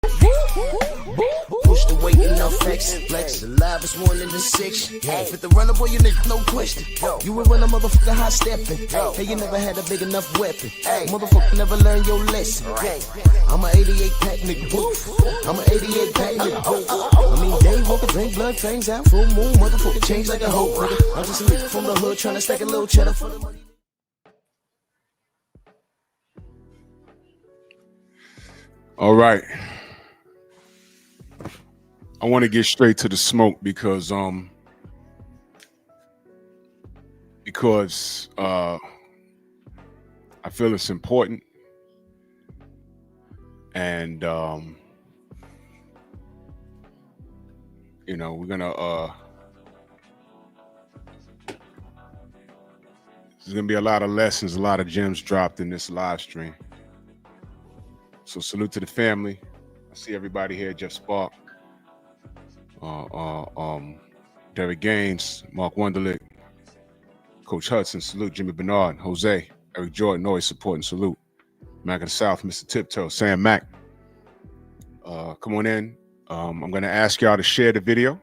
Push the weight enough flex. Flex the live is 1 in the 6. Fit the runner boy, you nigga, no question. You will run a motherfucker high stepping. Hey, you never had a big enough weapon. Motherfucker never learned your lesson. I'm a 88 pack nigga. I'm a 88 pack nigga. I mean, day walker, drink blood, fangs out, full moon, motherfucker change like a hoe. I'm just a nigga from the hood trying to stack a little cheddar for the money. All right. I want to get straight to the smoke because I feel it's important, and you know, we're gonna there's gonna be a lot of lessons, a lot of gems dropped in this live stream. So salute to the family. I see everybody here: Jeff Spark, Derek Gaines, Mark Wunderlich, Coach Hudson, salute. Jimmy Bernard, Jose, Eric Jordan, always supporting, salute. Mac of the South, Mr. Tiptoe, Sam Mack. Come on in. I'm going to ask y'all to share the video.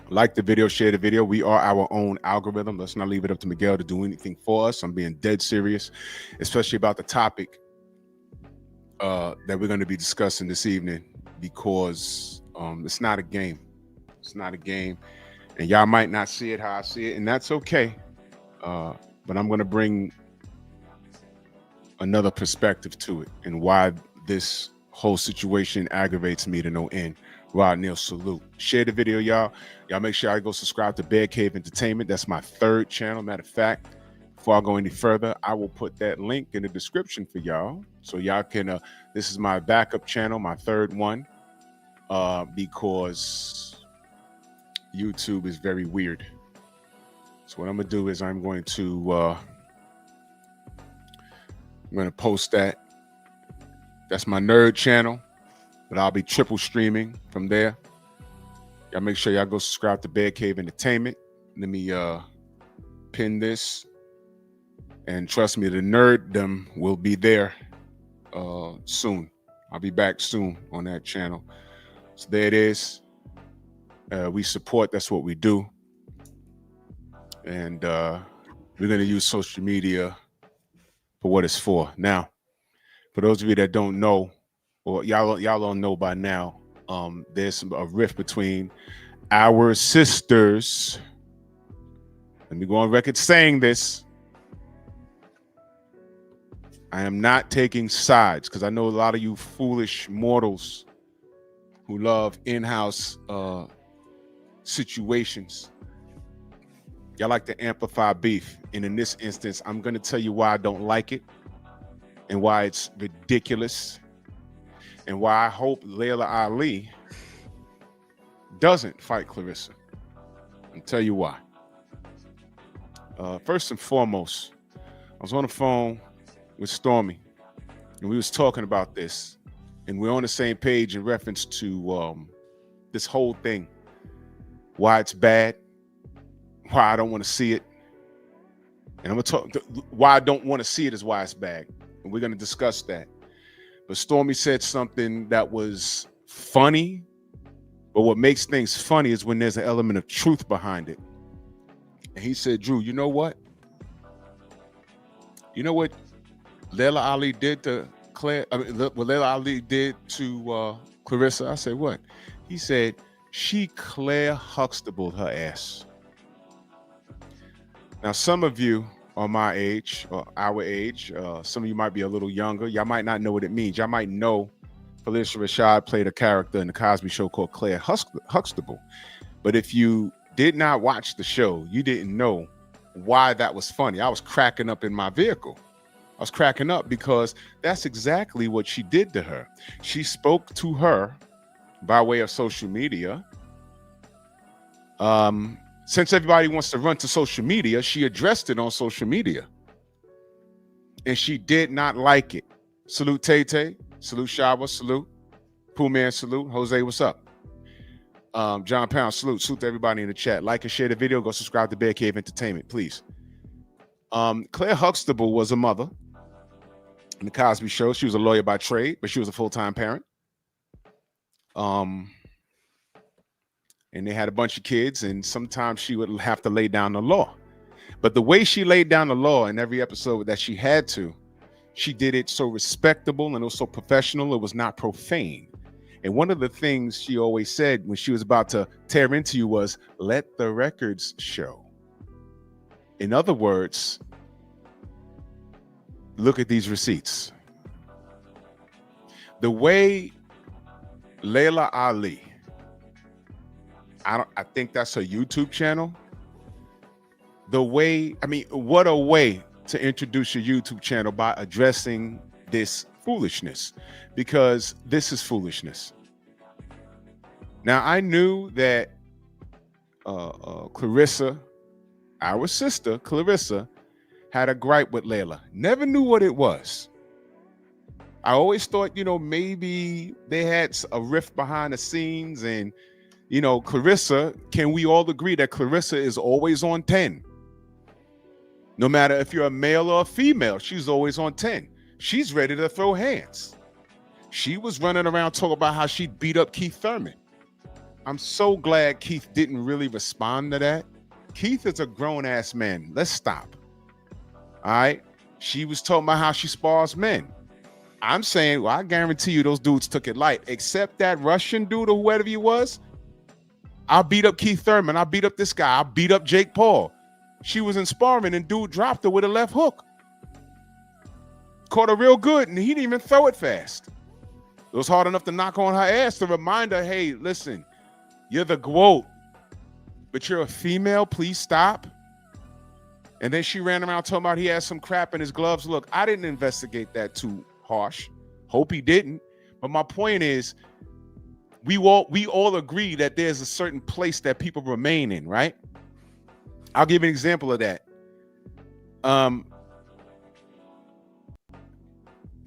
Like the video, share the video. We are our own algorithm. Let's not leave it up to Miguel to do anything for us. I'm being dead serious, especially about the topic that we're going to be discussing this evening, because it's not a game. It's not a game. And y'all might not see it how I see it, and that's okay. But I'm going to bring another perspective to it and why this whole situation aggravates me to no end. Rod Neal, salute. Share the video, y'all. Y'all make sure I go subscribe to Bear Cave Entertainment. That's my third channel. Matter of fact, before I go any further, I will put that link in the description for y'all. So y'all can, this is my backup channel, my third one, because YouTube is very weird. So what I'm gonna do is I'm going to post that. That's my nerd channel, but I'll be triple streaming from there. Y'all make sure y'all go subscribe to Bear Cave Entertainment. Let me pin this, and trust me, the nerddom will be there soon. I'll be back soon on that channel. So there it is. We support, that's what we do. And we're going to use social media for what it's for. Now, for those of you that don't know, or y'all don't know by now, there's a rift between our sisters. Let me go on record saying this. I am not taking sides, because I know a lot of you foolish mortals who love in-house situations. Y'all like to amplify beef. And in this instance, I'm going to tell you why I don't like it and why it's ridiculous and why I hope Laila Ali doesn't fight Claressa. I'll tell you why. First and foremost, I was on the phone with Stormy, and we was talking about this, and we're on the same page in reference to this whole thing, why it's bad, why I don't want to see it. And I'm going to talk, why I don't want to see it is why it's bad. And we're going to discuss that. But Stormy said something that was funny, but what makes things funny is when there's an element of truth behind it. And he said, Drew, you know what? You know what Laila Ali did to what Laila Ali did to Claressa? I said, what? He said, she Claire Huxtable her ass. Now, some of you are my age or our age. Some of you might be a little younger. Y'all might not know what it means. Y'all might know Felicia Rashad played a character in the Cosby Show called Claire Huxtable. But if you did not watch the show, you didn't know why that was funny. I was cracking up in my vehicle. I was cracking up because that's exactly what she did to her. She spoke to her by way of social media. Since everybody wants to run to social media, she addressed it on social media. And she did not like it. Salute Tay-Tay, salute Shaba, salute Pooh Man, salute Jose, what's up? John Pound, salute to everybody in the chat. Like and share the video, go subscribe to Bear Cave Entertainment, please. Claire Huxtable was a mother in the Cosby Show. She was a lawyer by trade, but she was a full-time parent. and they had a bunch of kids, and sometimes she would have to lay down the law. But the way she laid down the law in every episode that she had to, she did it so respectable and it was so professional. It was not profane. And one of the things she always said when she was about to tear into you was, let the records show. In other words, look at these receipts. The way Laila Ali, I think that's her YouTube channel. The way, I mean, what a way to introduce your YouTube channel by addressing this foolishness, because this is foolishness. Now, I knew that Claressa, our sister Claressa, had a gripe with Laila. Never knew what it was. I always thought, maybe they had a rift behind the scenes, and Claressa, can we all agree that Claressa is always on 10? No matter if you're a male or a female, she's always on 10. She's ready to throw hands. She was running around talking about how she'd beat up Keith Thurman. I'm so glad Keith didn't really respond to that. Keith is a grown-ass man. Let's stop. All right? She was talking about how she spars men. I'm saying, well, I guarantee you those dudes took it light, except that Russian dude or whoever he was. I'll beat up Keith Thurman. I'll beat up this guy. I'll beat up Jake Paul. She was in sparring and dude dropped her with a left hook. Caught her real good and he didn't even throw it fast. It was hard enough to knock on her ass to remind her, hey, listen, you're the GOAT, but you're a female, please stop. And then she ran around talking about he had some crap in his gloves. Look, I didn't investigate that too harsh. Hope he didn't. But my point is, we all agree that there's a certain place that people remain in, right? I'll give you an example of that.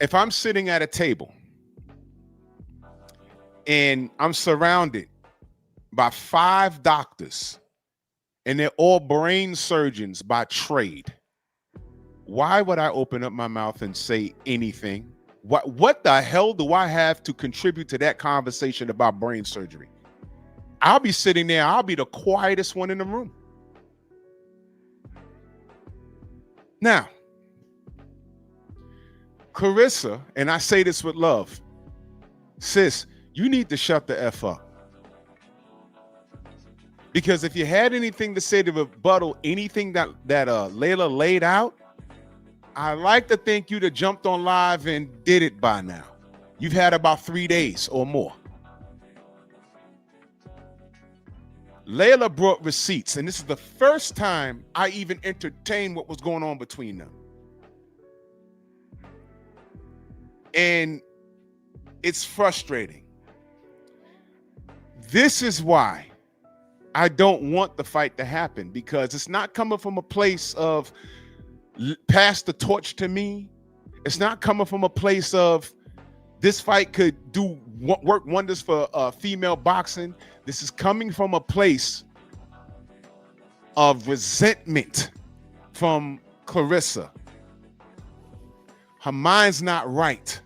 If I'm sitting at a table and I'm surrounded by 5 doctors and they're all brain surgeons by trade, why would I open up my mouth and say anything? What the hell do I have to contribute to that conversation about brain surgery? I'll be sitting there, I'll be the quietest one in the room. Now, Claressa, and I say this with love, sis, you need to shut the F up. Because if you had anything to say to rebuttal anything that Laila laid out, I like to think you'd have jumped on live and did it by now. You've had about 3 days or more. Laila brought receipts, and this is the first time I even entertained what was going on between them. And it's frustrating. This is why I don't want the fight to happen, because it's not coming from a place of pass the torch to me. It's not coming from a place of this fight could work wonders for female boxing. This is coming from a place of resentment from Claressa. Her mind's not right.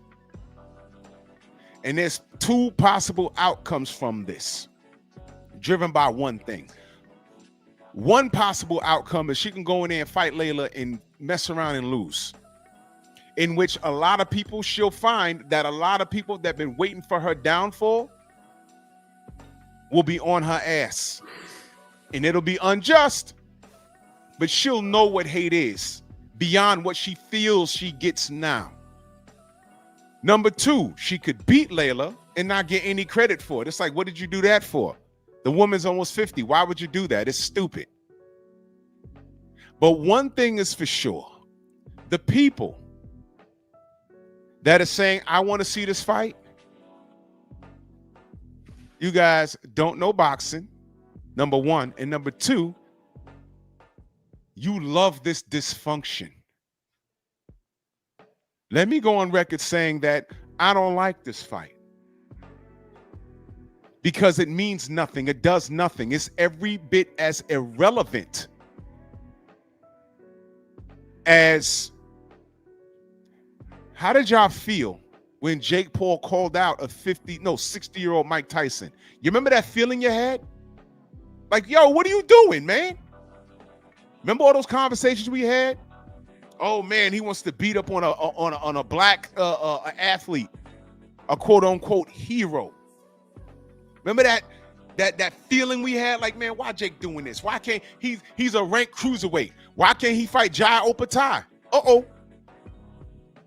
And there's 2 possible outcomes from this, driven by one thing. One possible outcome is she can go in there and fight Laila and mess around and lose, in which a lot of people, she'll find that a lot of people that have been waiting for her downfall will be on her ass. And it'll be unjust, but she'll know what hate is beyond what she feels she gets now. Number 2, she could beat Laila and not get any credit for it. It's like, what did you do that for? The woman's almost 50. Why would you do that? It's stupid. But one thing is for sure. The people that are saying, I want to see this fight, you guys don't know boxing, number 1. And number 2, you love this dysfunction. Let me go on record saying that I don't like this fight, because it means nothing. It does nothing. It's every bit as irrelevant as how did y'all feel when Jake Paul called out a 60-year-old Mike Tyson. You remember that feeling you had? Like, yo, what are you doing, man? Remember all those conversations we had? Oh man, he wants to beat up on a black athlete, a quote unquote hero. Remember that feeling we had? Like, man, why Jake doing this? Why can't he's a ranked cruiserweight? Why can't he fight Jai Opatai? Uh-oh.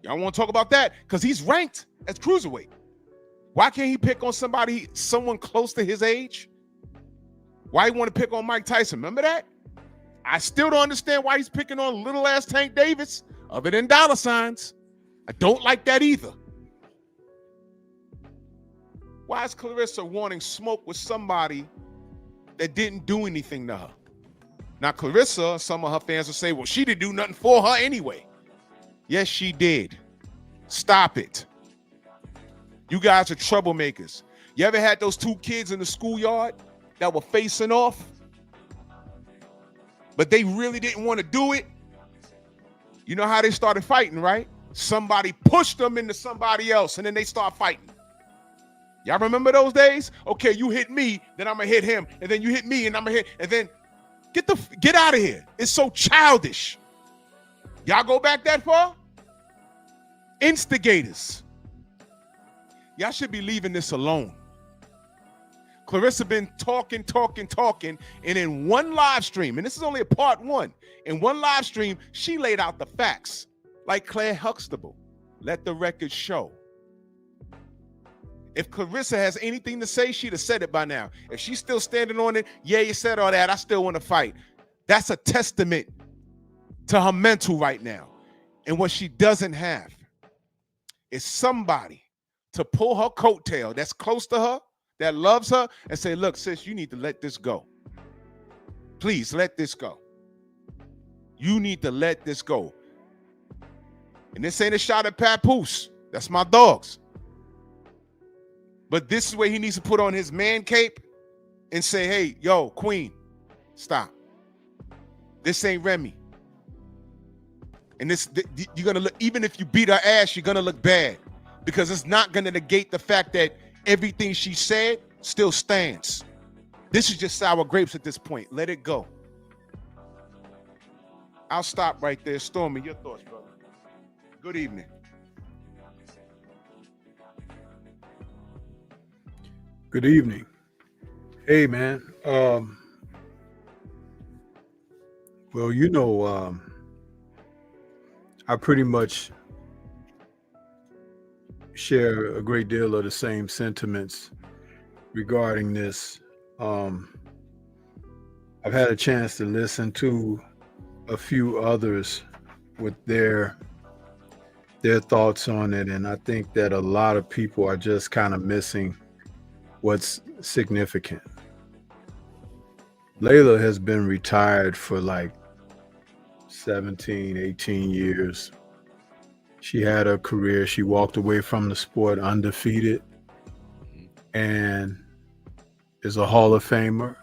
Y'all want to talk about that? Because he's ranked as cruiserweight. Why can't he pick on someone close to his age? Why he want to pick on Mike Tyson? Remember that? I still don't understand why he's picking on little ass Tank Davis, other than dollar signs. I don't like that either. Why is Claressa wanting smoke with somebody that didn't do anything to her? Now, Claressa, some of her fans will say, well, she didn't do nothing for her anyway. Yes, she did. Stop it. You guys are troublemakers. You ever had those two kids in the schoolyard that were facing off, but they really didn't want to do it? You know how they started fighting, right? Somebody pushed them into somebody else, and then they start fighting. Y'all remember those days? Okay, you hit me, then I'm gonna hit him, and then you hit me, and I'm gonna hit, and then get out of here. It's so childish. Y'all go back that far? Instigators. Y'all should be leaving this alone. Claressa been talking, and in one live stream, and this is only a part one, in one live stream, she laid out the facts, like Claire Huxtable. Let the record show. If Claressa has anything to say, she'd have said it by now. If she's still standing on it, yeah, you said all that, I still want to fight. That's a testament to her mental right now. And what she doesn't have is somebody to pull her coattail that's close to her, that loves her, and say, look, sis, you need to let this go. Please let this go. You need to let this go. And this ain't a shot at Papoose. That's my dogs. But this is where he needs to put on his man cape and say, hey, yo, queen, stop. This ain't Remy. And you're going to look, even if you beat her ass, you're going to look bad, because it's not going to negate the fact that everything she said still stands. This is just sour grapes at this point. Let it go. I'll stop right there. Stormy, your thoughts, brother. Good evening. Good evening. Hey, man. Well, you know, I pretty much share a great deal of the same sentiments regarding this. I've had a chance to listen to a few others with their thoughts on it, and I think that a lot of people are just kind of missing what's significant. Laila has been retired for like 17, 18 years. She had a career. She walked away from the sport undefeated and is a Hall of Famer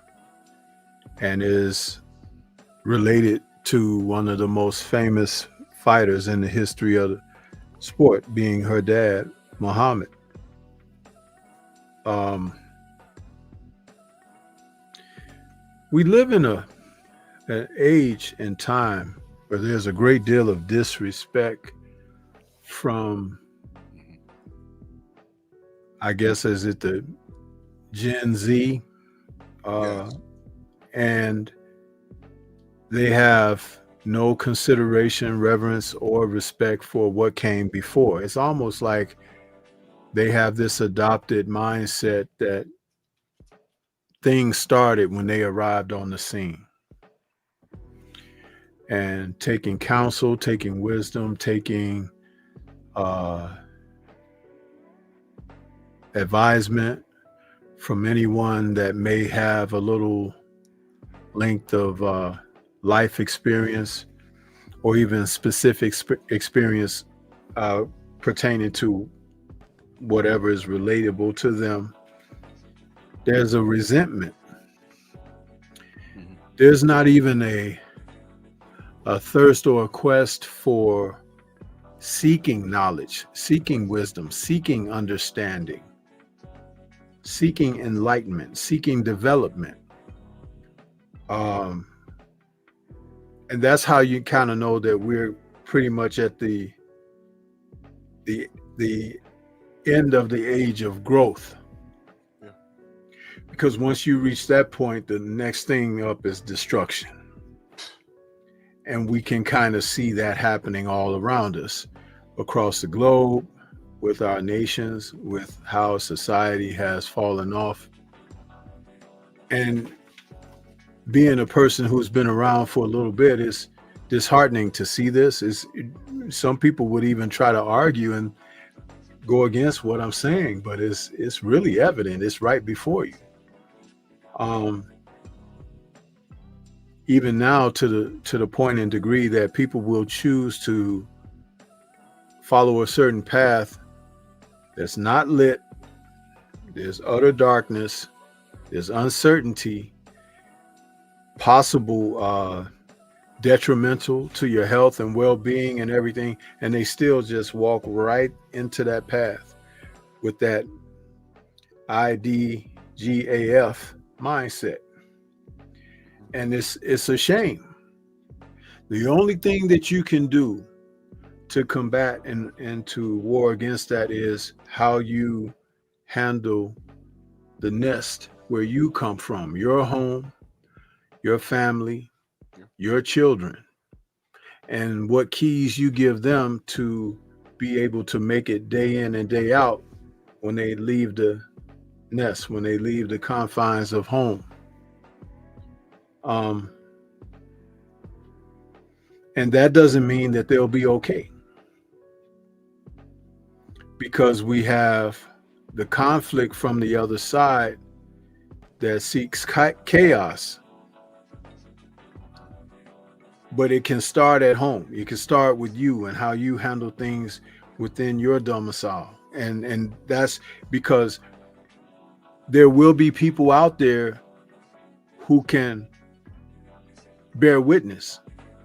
and is related to one of the most famous fighters in the history of the sport, being her dad, Muhammad. We live in an age and time where there's a great deal of disrespect from, I guess, is it the Gen Z? Yes. And they have no consideration, reverence, or respect for what came before. It's almost like they have this adopted mindset that things started when they arrived on the scene. And taking counsel, taking wisdom, taking advisement from anyone that may have a little length of life experience or even specific experience pertaining to whatever is relatable to them. There's a resentment. There's not even a thirst or a quest for seeking knowledge, seeking wisdom, seeking understanding, seeking enlightenment, seeking development. And that's how you kind of know that we're pretty much at the end of the age of growth. Yeah. Because once you reach that point, the next thing up is destruction. And we can kind of see that happening all around us across the globe, with our nations, with how society has fallen off. And being a person who's been around for a little bit, is disheartening to see this. Some people would even try to argue and go against what I'm saying, but it's really evident. It's right before you. Even now, to the point and degree that people will choose to follow a certain path that's not lit. There's utter darkness. There's uncertainty, possible detrimental to your health and well-being and everything, and they still just walk right into that path with that IDGAF mindset. And it's a shame. The only thing that you can do to combat and to war against that is how you handle the nest where you come from, your home, your family, your children, and what keys you give them to be able to make it day in and day out when they leave the nest, when they leave the confines of home. And that doesn't mean that they'll be okay, because we have the conflict from the other side that seeks chaos. But it can start at home. It can start with you and how you handle things within your domicile. And that's because there will be people out there who can bear witness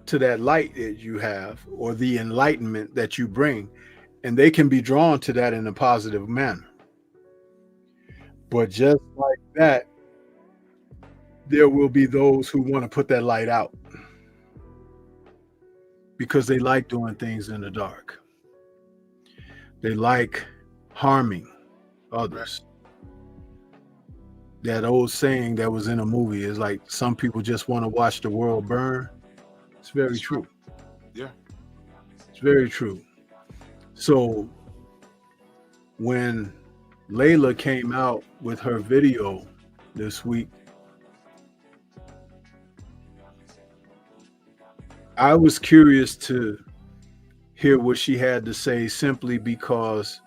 to that light that you have, or the enlightenment that you bring, and they can be drawn to that in a positive manner. But just like that, there will be those who want to put that light out because they like doing things in the dark. They like harming others. That old saying that was in a movie is like, some people just want to watch the world burn. It's very true. Yeah. It's very true. So when Laila came out with her video this week, I was curious to hear what she had to say, simply because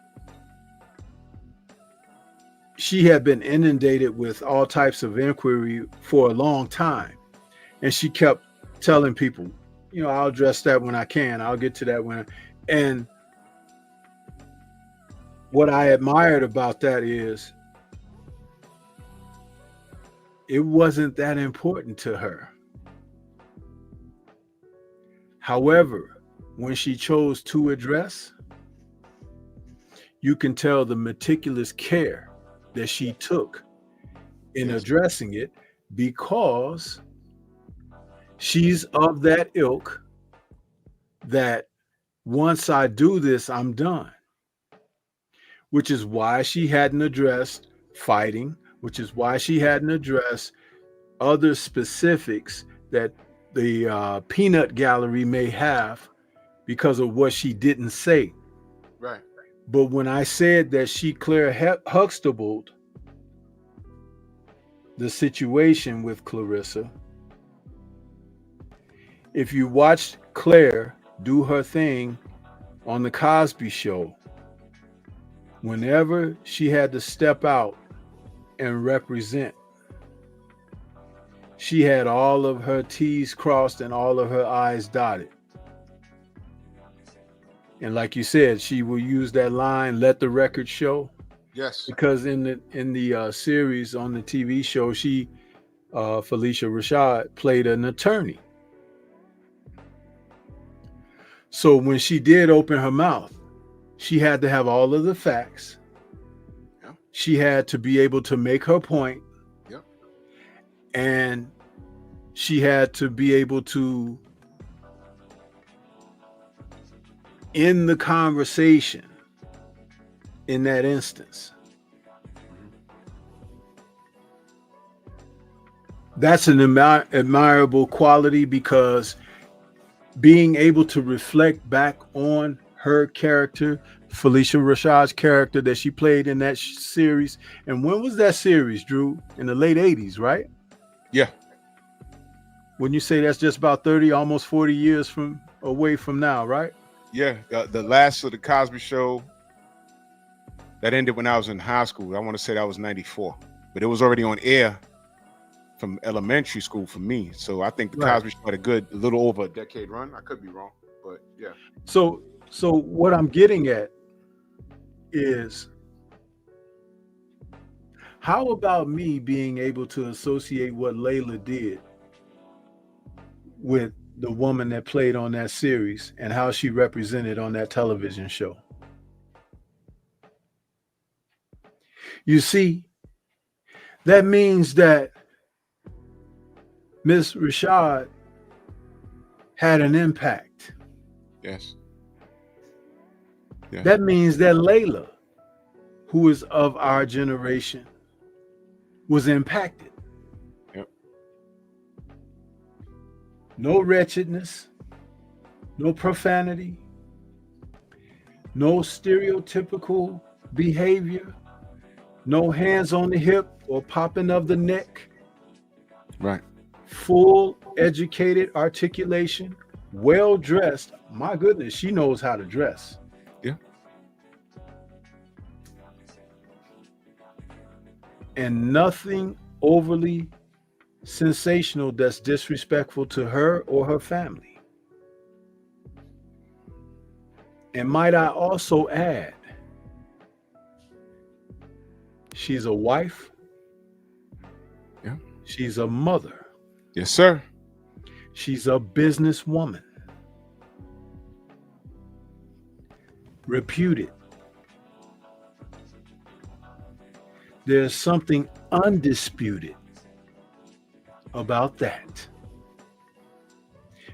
she had been inundated with all types of inquiry for a long time. And she kept telling people, I'll address that when I can. I'll get to that when. And what I admired about that is it wasn't that important to her. However, when she chose to address, you can tell the meticulous care that she took in addressing it, because she's of that ilk that once I do this, I'm done. Which is why she hadn't addressed fighting, which is why she hadn't addressed other specifics that the peanut gallery may have, because of what she didn't say. Right. But when I said that she Huxtabled the situation with Claressa, if you watched Claire do her thing on the Cosby Show, whenever she had to step out and represent, she had all of her T's crossed and all of her I's dotted. And like you said, she will use that line, "Let the record show." Yes. Because in the series on the TV show, she, Felicia Rashad, played an attorney. So when she did open her mouth, she had to have all of the facts. Yeah. She had to be able to make her point. Yeah. And she had to be able to end the conversation in that instance. That's an admirable quality, because being able to reflect back on her character, Felicia Rashad's character that she played in that series. And when was that series, Drew? In the late 80s, right? Yeah. When you say that's just about 30, almost 40 years away from now, right? Yeah. The last of the Cosby Show that ended when I was in high school. I want to say that was 94, but it was already on air from elementary school for me. So I think the Cosby Show had a little over a decade run. I could be wrong, but yeah. So what I'm getting at is, how about me being able to associate what Laila did with the woman that played on that series and how she represented on that television show? You see, that means that Miss Rashad had an impact. Yes. Yeah. That means that Laila, who is of our generation, was impacted. Yep. No wretchedness, no profanity, no stereotypical behavior, no hands on the hip or popping of the neck. Right. Full educated articulation, well dressed. My goodness, she knows how to dress. Yeah. And nothing overly sensational that's disrespectful to her or her family. And might I also add, she's a wife. Yeah. She's a mother. Yes, sir. She's a businesswoman. Reputed. There's something undisputed about that.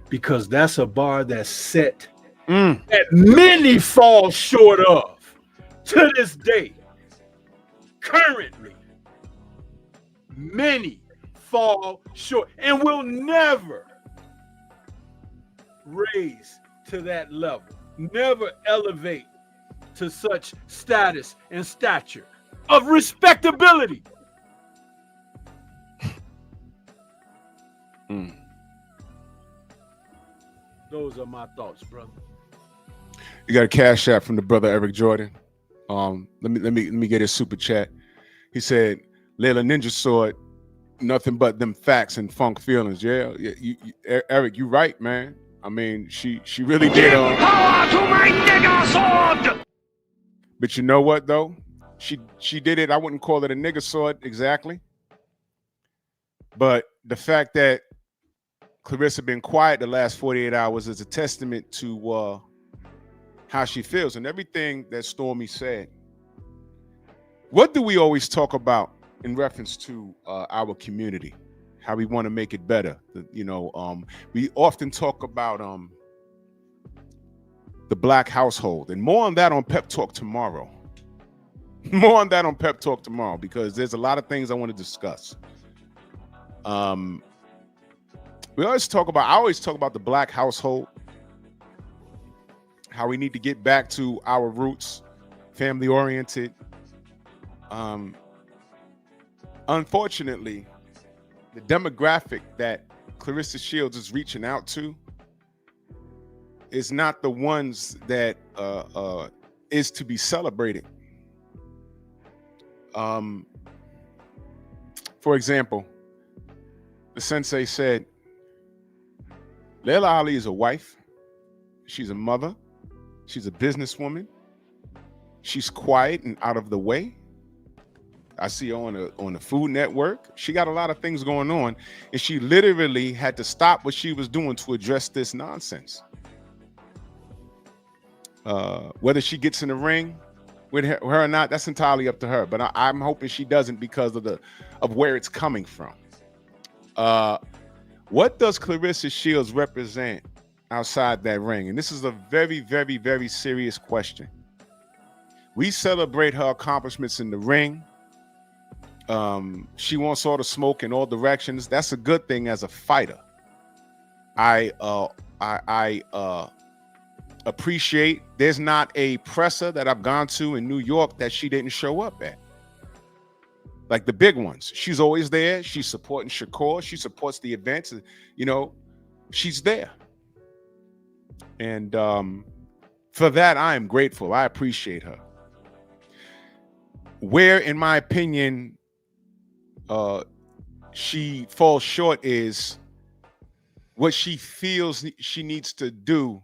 Because that's a bar that's set that many fall short of to this day. Currently, many fall short and will never raise to that level, never elevate to such status and stature of respectability. Those are my thoughts, brother. You got a cash app from the brother Eric Jordan. Let me get his super chat. He said, Laila Ninja Sword, nothing but them facts and funk feelings. Yeah, Eric, you right, man. I mean, she really did. Power to my nigger sword. But you know what though? She did it. I wouldn't call it a nigger sword exactly. But the fact that Claressa been quiet the last 48 hours is a testament to how she feels and everything that Stormy said. What do we always talk about in reference to our community? How we want to make it better. We often talk about the black household, and more on that on Pep Talk tomorrow. More on that on Pep Talk tomorrow, because there's a lot of things I want to discuss. I always talk about the black household, how we need to get back to our roots, family oriented. Unfortunately, the demographic that Claressa Shields is reaching out to is not the ones that is to be celebrated. For example, the sensei said, Laila Ali is a wife. She's a mother. She's a businesswoman. She's quiet and out of the way. I see her on the Food Network. She got a lot of things going on, and she literally had to stop what she was doing to address this nonsense. Whether she gets in the ring with her or not, that's entirely up to her. But I'm hoping she doesn't because of where it's coming from. What does Claressa Shields represent outside that ring? And this is a very, very, very serious question. We celebrate her accomplishments in the ring. She wants all the smoke in all directions. That's a good thing as a fighter. I appreciate there's not a presser that I've gone to in New York that she didn't show up at. Like the big ones. She's always there. She's supporting Shakur. She supports the events. You know, she's there. And for that, I am grateful. I appreciate her. Where, in my opinion, she falls short is what she feels she needs to do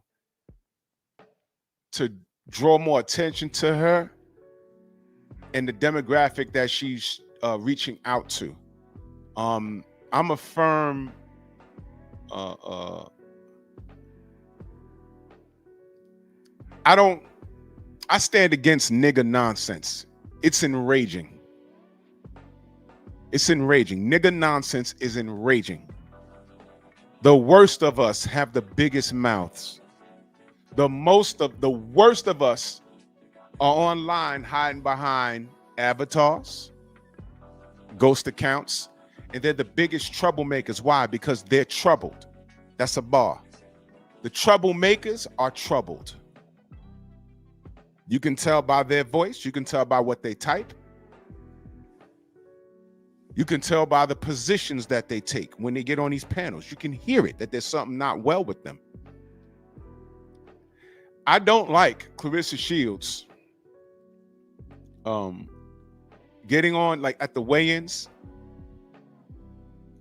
to draw more attention to her and the demographic that she's reaching out to. I'm a firm I stand against nigga nonsense. It's enraging. It's enraging. Nigga nonsense is enraging. The worst of us have the biggest mouths. The worst of us are online hiding behind avatars, ghost accounts, and they're the biggest troublemakers. Why? Because they're troubled. That's a bar. The troublemakers are troubled. You can tell by their voice. You can tell by what they type. You can tell by the positions that they take when they get on these panels. You can hear it, that there's something not well with them. I don't like Claressa Shields getting on like at the weigh-ins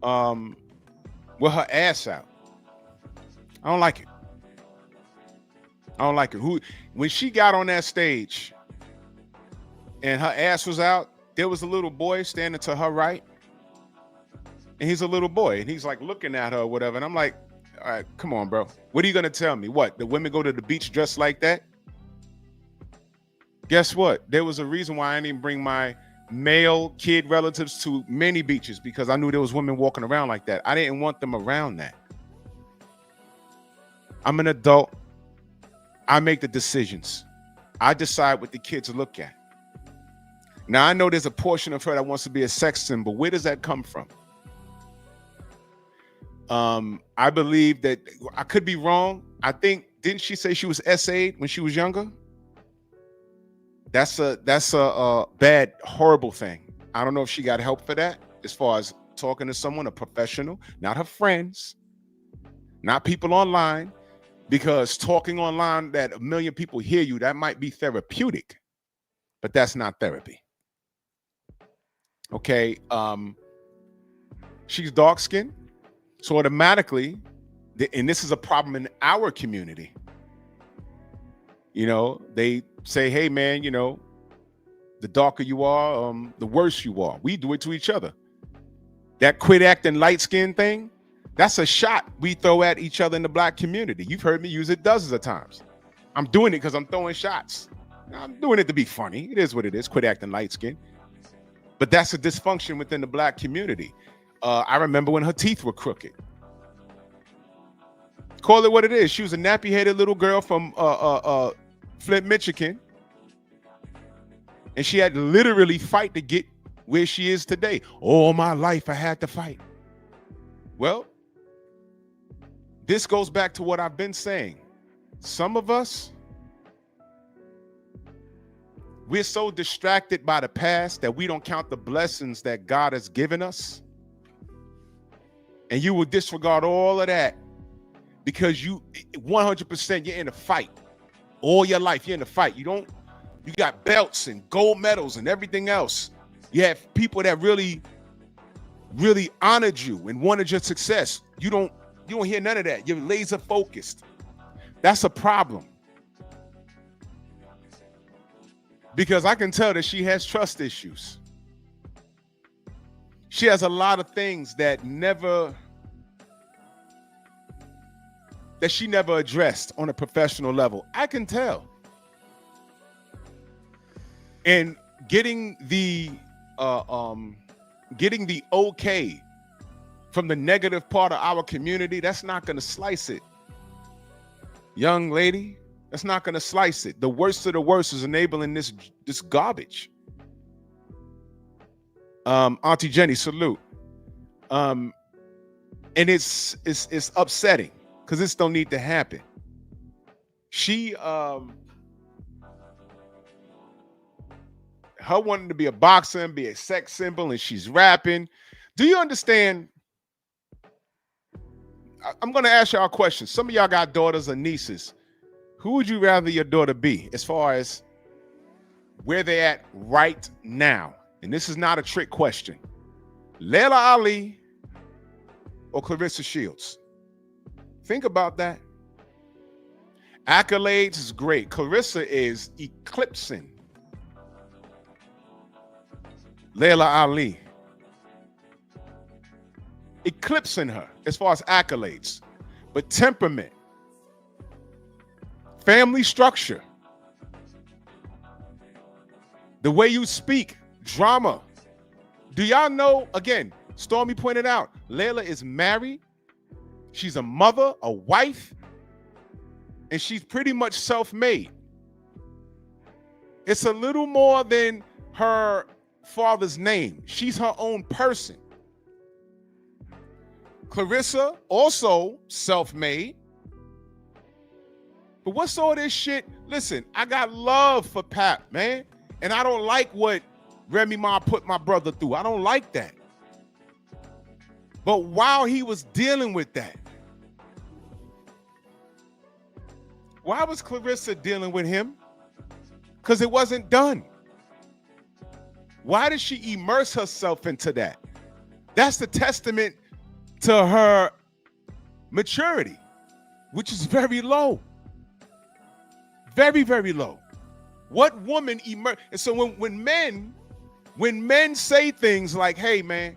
with her ass out. I don't like it. I don't like it. When she got on that stage and her ass was out, there was a little boy standing to her right, and he's a little boy, and he's like looking at her or whatever, and I'm like, all right, come on, bro. What are you gonna tell me? What, the women go to the beach dressed like that? Guess what? There was a reason why I didn't bring my male kid relatives to many beaches, because I knew there was women walking around like that. I didn't want them around that. I'm an adult. I make the decisions. I decide what the kids look at. Now, I know there's a portion of her that wants to be a sex symbol. Where does that come from? I believe that, I could be wrong. I think, didn't she say she was SA'd when she was younger? That's a bad, horrible thing. I don't know if she got help for that, as far as talking to someone, a professional, not her friends, not people online, because talking online that a million people hear you, that might be therapeutic, but that's not therapy. Okay, she's dark-skinned, so automatically, and this is a problem in our community, you know, they say, hey man, you know, the darker you are, the worse you are. We do it to each other. That quit acting light-skinned thing, that's a shot we throw at each other in the black community. You've heard me use it dozens of times. I'm doing it because I'm throwing shots. I'm doing it to be funny. It is what it is, quit acting light-skinned. But that's a dysfunction within the black community. I remember when her teeth were crooked. Call it what it is. She was a nappy-headed little girl from Flint, Michigan. And she had to literally fight to get where she is today. All my life I had to fight. Well, this goes back to what I've been saying. Some of us, we're so distracted by the past that we don't count the blessings that God has given us. And you will disregard all of that because you 100% you're in a fight. All your life you're in a fight. You got belts and gold medals and everything else. You have people that really honored you and wanted your success. You don't hear none of that. You're laser focused. That's a problem. Because I can tell that she has trust issues. She has a lot of things that she never addressed on a professional level. I can tell. and getting the okay from the negative part of our community, that's not going to slice it. Young lady, that's not going to slice it. The worst of the worst is enabling this garbage. Auntie Jenny, salute. And it's upsetting because this don't need to happen. She her wanting to be a boxer and be a sex symbol, and she's rapping. Do you understand? I'm going to ask y'all a question. Some of y'all got daughters or nieces. Who would you rather your daughter be as far as where they're at right now? And this is not a trick question. Laila Ali or Claressa Shields? Think about that. Accolades is great. Claressa is eclipsing Laila Ali. Eclipsing her as far as accolades. But temperament, family structure, the way you speak, drama. Do y'all know, again, Stormy pointed out, Laila is married. She's a mother, a wife, and she's pretty much self-made. It's a little more than her father's name. She's her own person. Claressa, also self-made. But what's all this shit? Listen, I got love for Pap, man. And I don't like what Remy Ma put my brother through. I don't like that. But while he was dealing with that, why was Claressa dealing with him? Because it wasn't done. Why did she immerse herself into that? That's the testament to her maturity, which is very low. Very, very low. What woman immerse? And so when men say things like, hey man,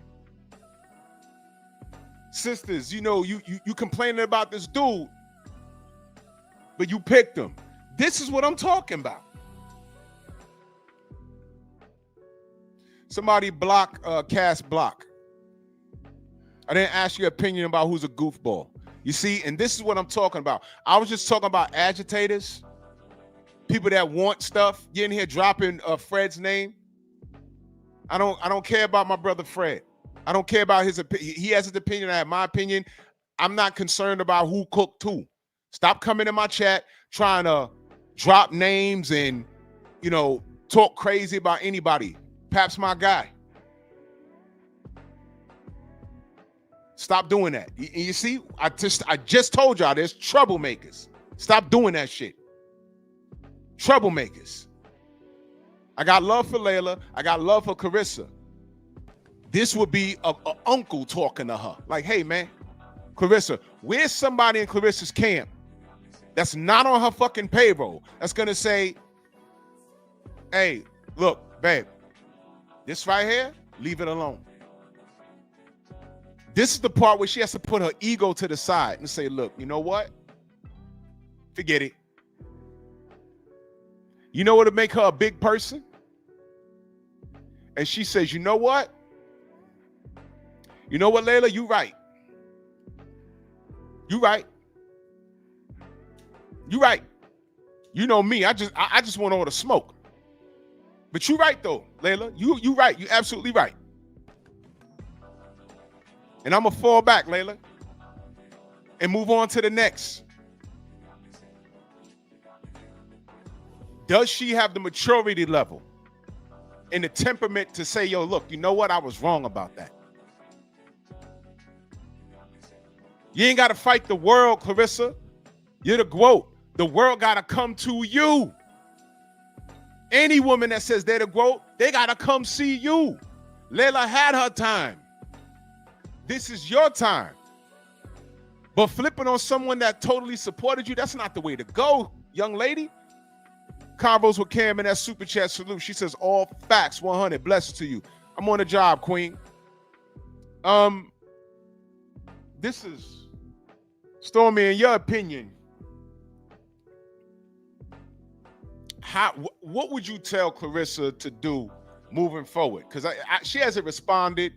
sisters, you know, you complaining about this dude, but you picked him. This is what I'm talking about. Somebody block, cast block. I didn't ask your opinion about who's a goofball. You see, and this is what I'm talking about. I was just talking about agitators, people that want stuff. You in here dropping Fred's name. I don't care about my brother Fred. I don't care about his opinion. He has his opinion. I have my opinion. I'm not concerned about who cooked who. Stop coming in my chat trying to drop names and, you know, talk crazy about anybody. Pap's my guy. Stop doing that. You see, I just told y'all there's troublemakers. Stop doing that shit. Troublemakers. I got love for Laila. I got love for Claressa. This would be a uncle talking to her. Like, hey, man, Claressa, where's somebody in Claressa's camp that's not on her fucking payroll that's going to say, hey, look, babe, this right here, leave it alone. This is the part where she has to put her ego to the side and say, look, you know what? Forget it. You know what would make her a big person? And she says, you know what? You know what, Laila? You right. You right. You right. You know me. I just want all the smoke. But you right though, Laila. You right. You absolutely right. And I'm gonna fall back, Laila, and move on to the next. Does she have the maturity level and the temperament to say, yo, look, you know what? I was wrong about that. You ain't got to fight the world, Claressa. You're the GOAT. The world got to come to you. Any woman that says they're the GOAT, they got to come see you. Laila had her time. This is your time. But flipping on someone that totally supported you, that's not the way to go, young lady. Combos with Cam and that super chat salute. She says all facts 100. Blessings to you. I'm on the job, queen. This is Stormy, in your opinion, what would you tell Claressa to do moving forward? Because she hasn't responded,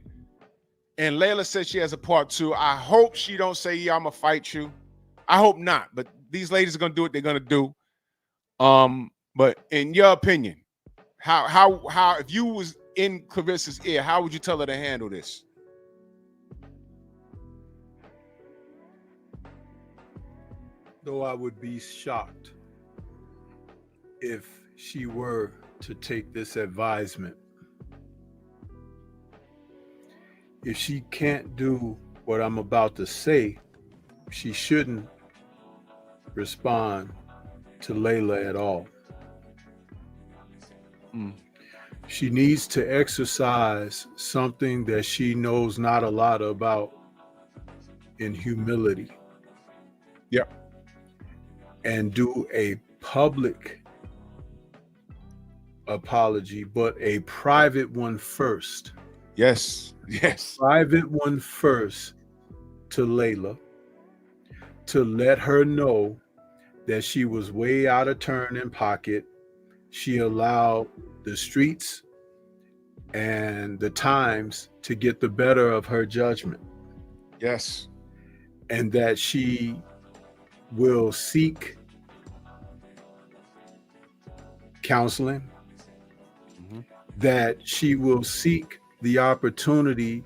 and Laila says she has a part 2. I hope she don't say, yeah, I'm gonna fight you. I hope not, but these ladies are gonna do what they're gonna do. But in your opinion, how if you was in Claressa's ear, how would you tell her to handle this? Though I would be shocked if she were to take this advisement. If she can't do what I'm about to say, she shouldn't respond to Laila at all. She needs to exercise something that she knows not a lot about in humility. Yep. And do a public apology, but a private one first. Yes. Private one first to Laila, to let her know that she was way out of turn in pocket. She allowed the streets and the times to get the better of her judgment. Yes. And that she will seek counseling, that she will seek the opportunity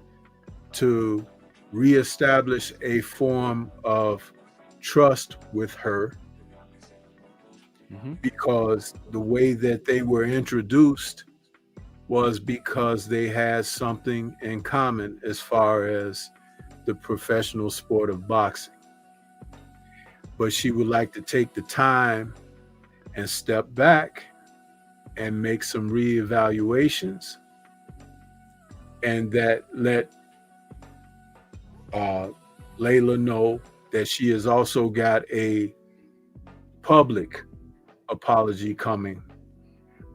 to reestablish a form of trust with her, because the way that they were introduced was because they had something in common as far as the professional sport of boxing. But she would like to take the time and step back and make some reevaluations, and that let Laila know that she has also got a public apology coming,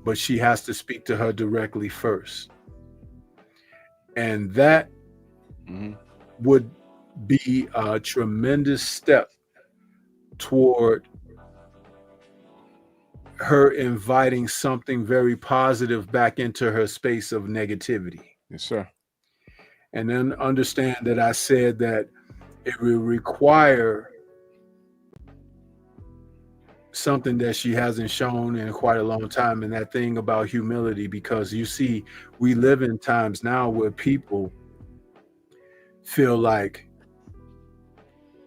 but she has to speak to her directly first. And that would be a tremendous step toward her inviting something very positive back into her space of negativity. Yes, sir. And then understand that I said that it will require something that she hasn't shown in quite a long time, and that thing about humility, because you see, we live in times now where people feel like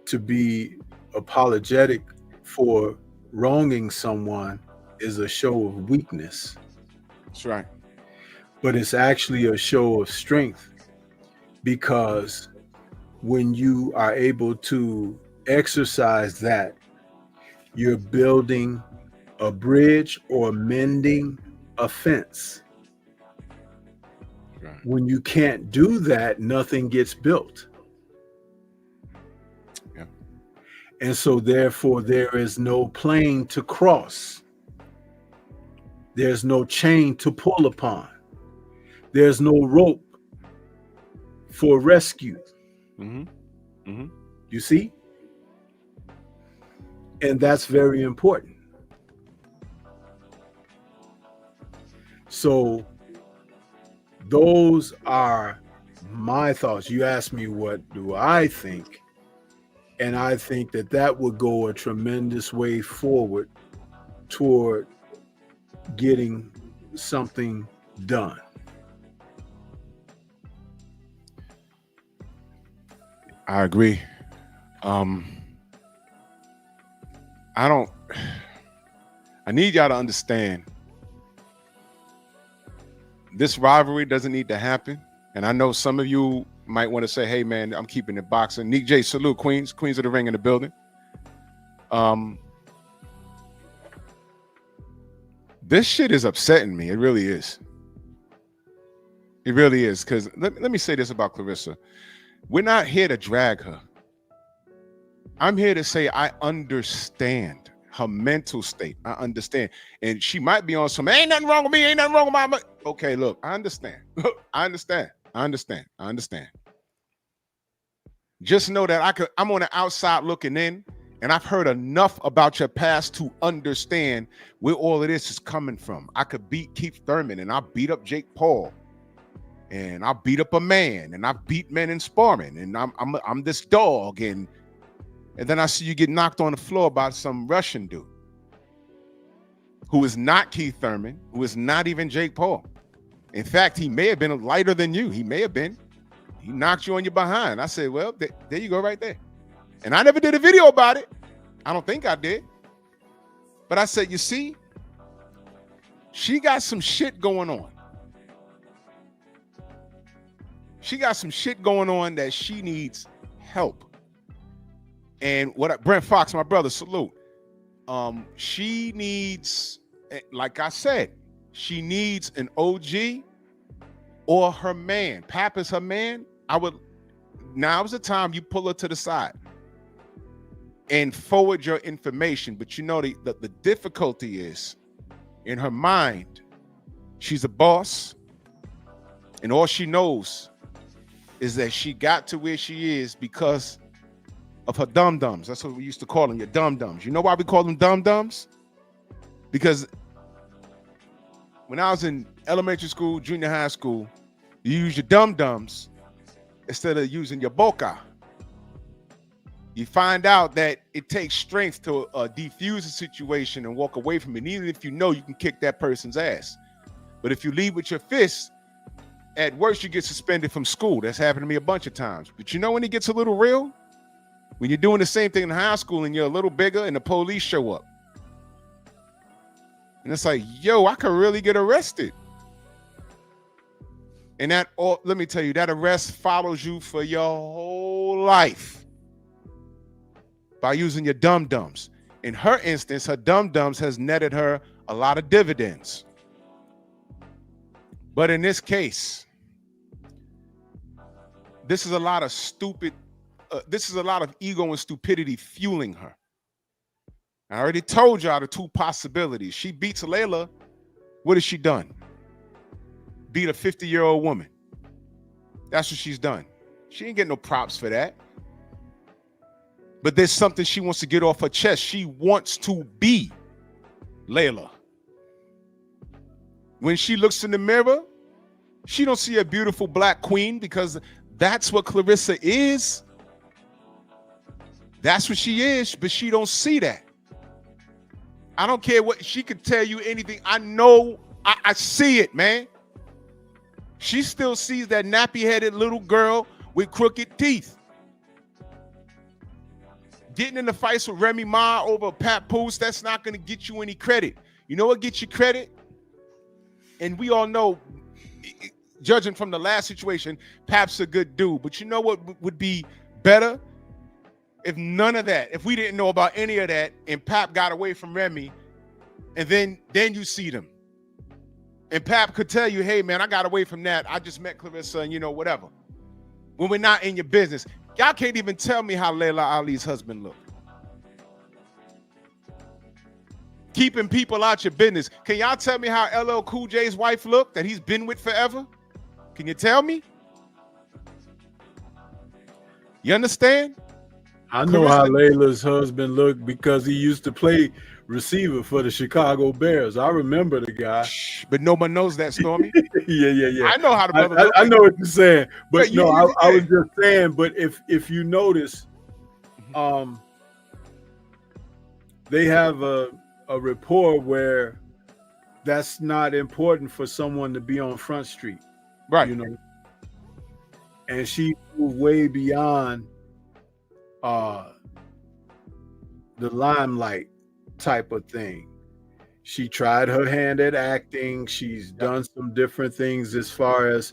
to be apologetic for wronging someone is a show of weakness. That's right. But it's actually a show of strength, because when you are able to exercise that, you're building a bridge or mending a fence. Right. When you can't do that, nothing gets built. Yeah. And so therefore there is no plane to cross. There's no chain to pull upon. There's no rope for rescue. You see? And that's very important. So those are my thoughts. You asked me what do I think, and I think that that would go a tremendous way forward toward getting something done. I agree. I need y'all to understand this rivalry doesn't need to happen. And I know some of you might want to say, hey man, I'm keeping it boxing. Nick J, salute, Queens of the Ring in the building. This shit is upsetting me. It really is. It really is. Because let me say this about Claressa. We're not here to drag her. I'm here to say I understand her mental state. I understand. And she might be on some, ain't nothing wrong with me, ain't nothing wrong with my. Okay, look, I understand. I understand. Just know that I'm on the outside looking in, And I've heard enough about your past to understand where all of this is coming from. I could beat Keith Thurman, and I beat up Jake Paul, and I beat up a man, and I beat men in sparring, and I'm this dog, and then I see you get knocked on the floor by some Russian dude who is not Keith Thurman, who is not even Jake Paul. In fact, he may have been lighter than you. He may have been. He knocked you on your behind. I said, well, there you go right there. And I never did a video about it. I don't think I did. But I said, you see, she got some shit going on. She got some shit going on that she needs help. And Brent Fox, my brother, salute. She needs, like I said, she needs an OG or her man. Pap is her man. Now's the time you pull her to the side and forward your information. But you know, the difficulty is in her mind, she's a boss, and all she knows is that she got to where she is because of her dum-dums. That's what we used to call them, your dum-dums. You know why we call them dum-dums? Because when I was in elementary school, junior high school, you use your dum-dums instead of using your boca. You find out that it takes strength to defuse a situation and walk away from it, even if you know you can kick that person's ass. But if you lead with your fists, at worst, you get suspended from school. That's happened to me a bunch of times. But you know when it gets a little real? When you're doing the same thing in high school and you're a little bigger and the police show up. And it's like, yo, I could really get arrested. And let me tell you, that arrest follows you for your whole life by using your dum-dums. In her instance, her dum-dums has netted her a lot of dividends. But in this case, this is a lot of ego and stupidity fueling her. I already told y'all the two possibilities. She beats Laila. What has she done? Beat a 50-year-old woman. That's what she's done. She ain't getting no props for that. But there's something she wants to get off her chest. She wants to be Laila. When she looks in the mirror, she don't see a beautiful black queen because that's what Claressa is. That's what she is, but she don't see that. I don't care what she could tell you anything. I know, I see it, man. She still sees that nappy-headed little girl with crooked teeth. Getting in the fights with Remy Ma over Papoose, that's not going to get you any credit. You know what gets you credit? And we all know, judging from the last situation, Pap's a good dude. But you know what would be better? If none of that, if we didn't know about any of that, and Pap got away from Remy, and then you see them. And Pap could tell you, hey, man, I got away from that. I just met Claressa and, whatever. When we're not in your business. Y'all can't even tell me how Laila Ali's husband looked. Keeping people out your business. Can y'all tell me how LL Cool J's wife looked that he's been with forever? Can you tell me? You understand? I know how Laila's husband looked because he used to play receiver for the Chicago Bears. I remember the guy. But no one knows that, Stormy. Yeah. I know how the brother looks. I know what you're saying. But yeah, I was just saying, but if you notice, they have a rapport where that's not important for someone to be on Front Street. Right. And she moved way beyond the limelight type of thing. She tried her hand at acting. She's done some different things as far as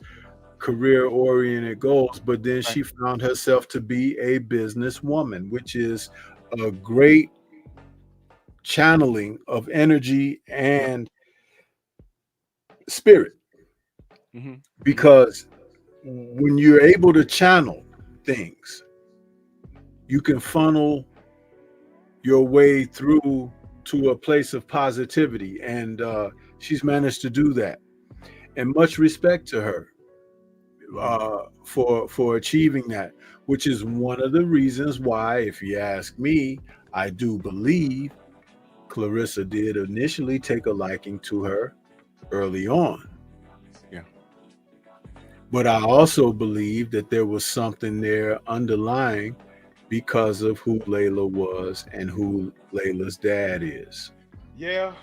career-oriented goals, but then she found herself to be a businesswoman, which is a great channeling of energy and spirit. Because when you're able to channel things, you can funnel your way through to a place of positivity, and she's managed to do that. And much respect to her for achieving that, which is one of the reasons why, if you ask me, I do believe Claressa did initially take a liking to her early on. Yeah. But I also believe that there was something there underlying because of who Laila was and who Laila's dad is. Yeah.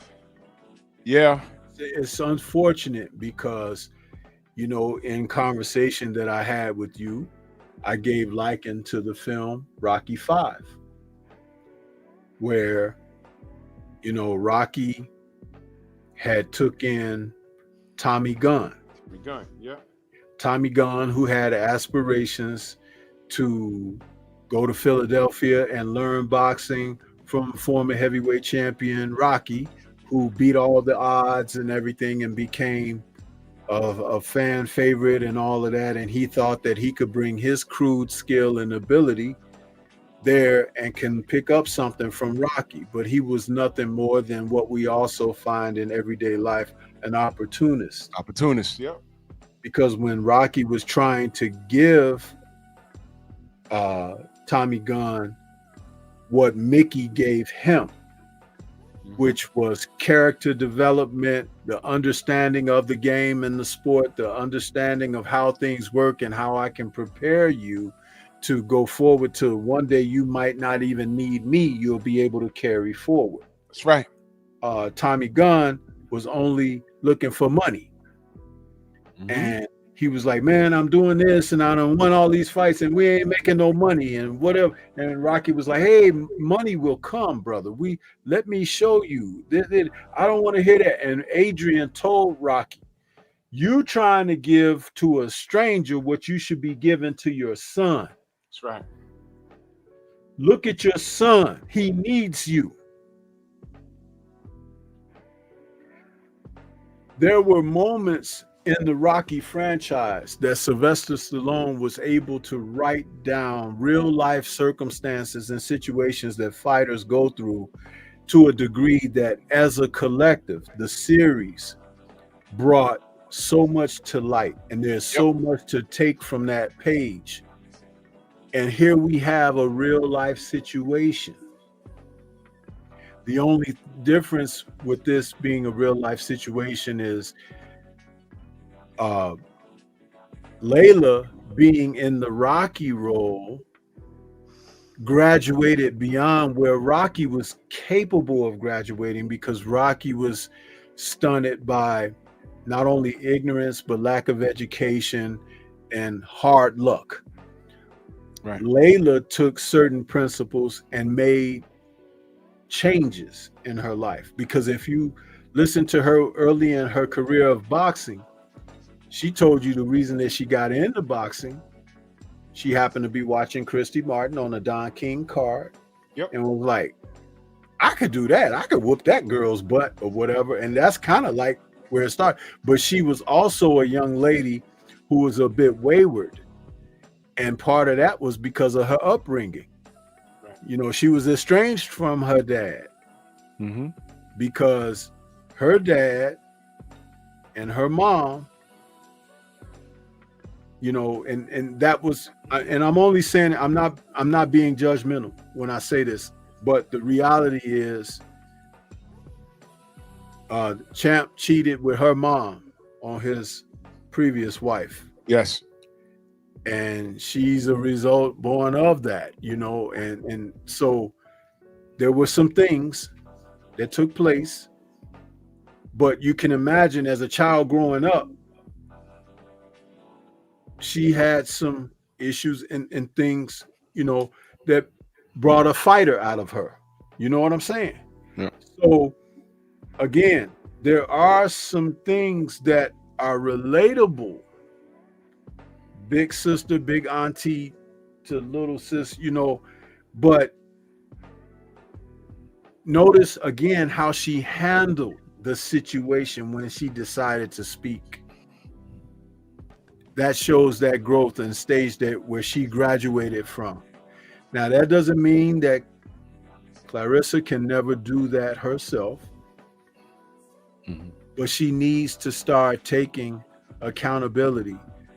Yeah. It's unfortunate because, in conversation that I had with you, I gave liken to the film Rocky V, where, Rocky had took in Tommy Gunn. Yeah. Tommy Gunn, who had aspirations to go to Philadelphia and learn boxing from former heavyweight champion Rocky, who beat all the odds and everything and became a fan favorite and all of that. And he thought that he could bring his crude skill and ability there and can pick up something from Rocky. But he was nothing more than what we also find in everyday life, an opportunist. Yep. Because when Rocky was trying to give Tommy Gunn what Mickey gave him, which was character development, the understanding of the game and the sport, the understanding of how things work and how I can prepare you to go forward to one day you might not even need me, you'll be able to carry forward. That's right. Tommy Gunn was only looking for money. And he was like, man, I'm doing this and I done won all these fights and we ain't making no money and whatever. And Rocky was like, hey, money will come, brother. Let me show you. I don't want to hear that. And Adrian told Rocky, you trying to give to a stranger what you should be giving to your son. That's right. Look at your son. He needs you. There were moments in the Rocky franchise that Sylvester Stallone was able to write down real life circumstances and situations that fighters go through to a degree that as a collective, the series brought so much to light, and there's so much to take from that page. And here we have a real life situation. The only difference with this being a real life situation is Laila being in the Rocky role graduated beyond where Rocky was capable of graduating, because Rocky was stunted by not only ignorance but lack of education and hard luck. Right. Laila took certain principles and made changes in her life, because if you listen to her early in her career of boxing, she told you the reason that she got into boxing, she happened to be watching Christy Martin on a Don King card and was like, I could do that. I could whoop that girl's butt or whatever. And that's kind of like where it started. But she was also a young lady who was a bit wayward. And part of that was because of her upbringing. Right. She was estranged from her dad because her dad and her mom, and that was, and I'm only saying, I'm not being judgmental when I say this, but the reality is Champ cheated with her mom on his previous wife. Yes. And she's a result born of that, and so there were some things that took place, but you can imagine as a child growing up, she had some issues and things, that brought a fighter out of her. You know what I'm saying? Yeah. So again, there are some things that are relatable. Big sister, big auntie to little sis, but notice again how she handled the situation when she decided to speak. That shows that growth and stage that where she graduated from. Now, that doesn't mean that Claressa can never do that herself, but she needs to start taking accountability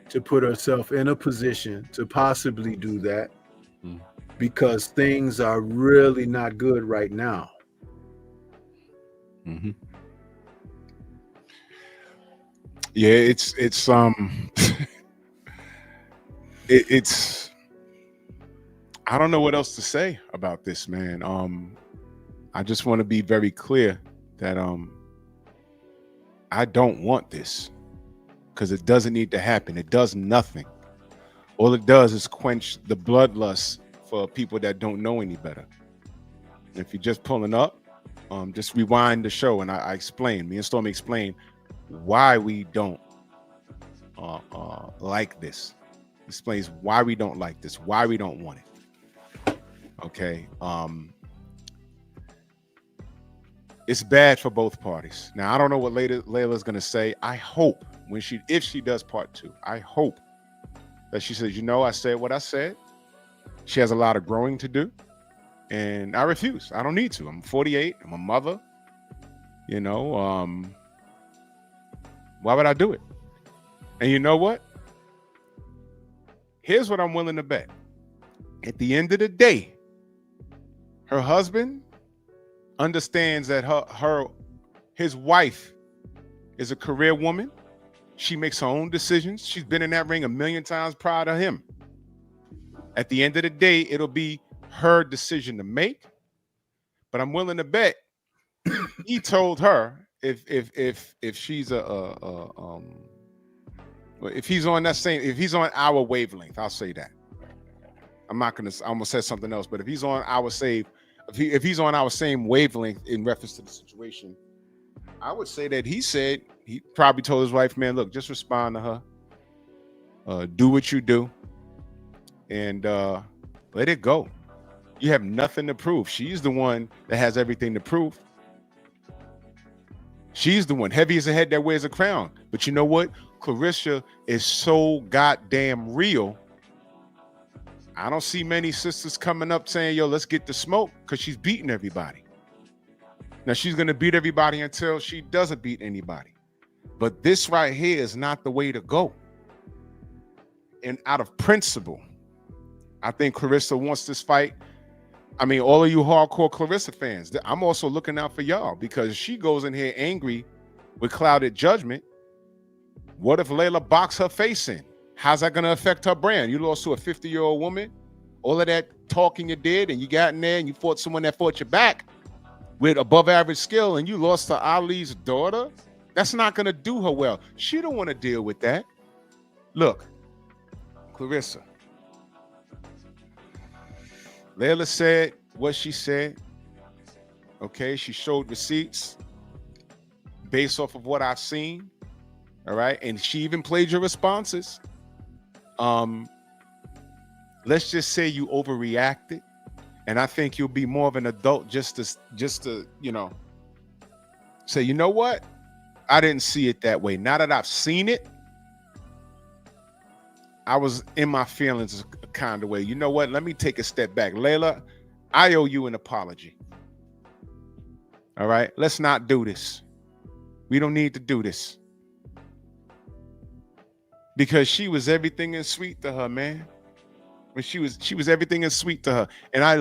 to put herself in a position to possibly do that because things are really not good right now. Mm-hmm. Yeah, it's it's I don't know what else to say about this, man. I just want to be very clear that I don't want this, because it doesn't need to happen. It does nothing. All it does is quench the bloodlust for people that don't know any better. And if you're just pulling up, just rewind the show, and I explain. Me and Stormy explain why we don't like this. Explains why we don't like this, why we don't want it. Okay. It's bad for both parties. Now, I don't know what Layla's gonna say. I hope if she does part 2, I hope that she says, I said what I said. She has a lot of growing to do, and I refuse. I don't need to. I'm 48. I'm a mother. Why would I do it? And you know what? Here's what I'm willing to bet. At the end of the day, her husband understands that his wife is a career woman. She makes her own decisions. She's been in that ring 1,000,000 times prior to him. At the end of the day, it'll be her decision to make. But I'm willing to bet he told her if she's if he's on our wavelength, I'll say that. I'm almost said something else, but if he's on our same wavelength in reference to the situation, I would say that he probably told his wife, man, look, just respond to her, do what you do, and let it go. You have nothing to prove. She's the one that has everything to prove. She's the one, heavy as a head that wears a crown. But you know what? Claressa is so goddamn real. I don't see many sisters coming up saying, yo, let's get the smoke, because she's beating everybody. Now, she's going to beat everybody until she doesn't beat anybody. But this right here is not the way to go. And out of principle, I think Claressa wants this fight. I mean, all of you hardcore Claressa fans, I'm also looking out for y'all, because she goes in here angry with clouded judgment. What if Laila box her face in? How's that going to affect her brand? You lost to a 50-year-old woman. All of that talking you did, and you got in there and you fought someone that fought you back with above average skill, and you lost to Ali's daughter. That's not going to do her well. She don't want to deal with that. Look, Claressa, Laila said what she said. Okay, she showed receipts based off of what I've seen. All right, and she even played your responses. Let's just say you overreacted, and I think you'll be more of an adult just to say, you know what? I didn't see it that way. Now that I've seen it, I was in my feelings a kind of way. You know what? Let me take a step back. Laila, I owe you an apology. All right, let's not do this. We don't need to do this. Because she was everything and sweet to her, man. When she was everything and sweet to her. And I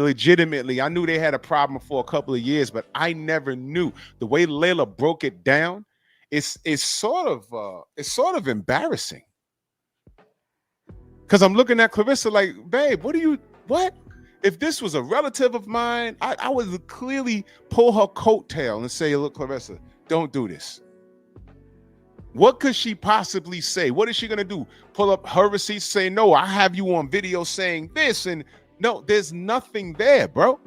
knew they had a problem for a couple of years, but I never knew. The way Laila broke it down, it's sort of embarrassing. Because I'm looking at Claressa like, babe, what? If this was a relative of mine, I would clearly pull her coattail and say, look, Claressa, don't do this. What could she possibly say? What is she going to do? Pull up her receipts, say, no, I have you on video saying this. And no, there's nothing there, bro.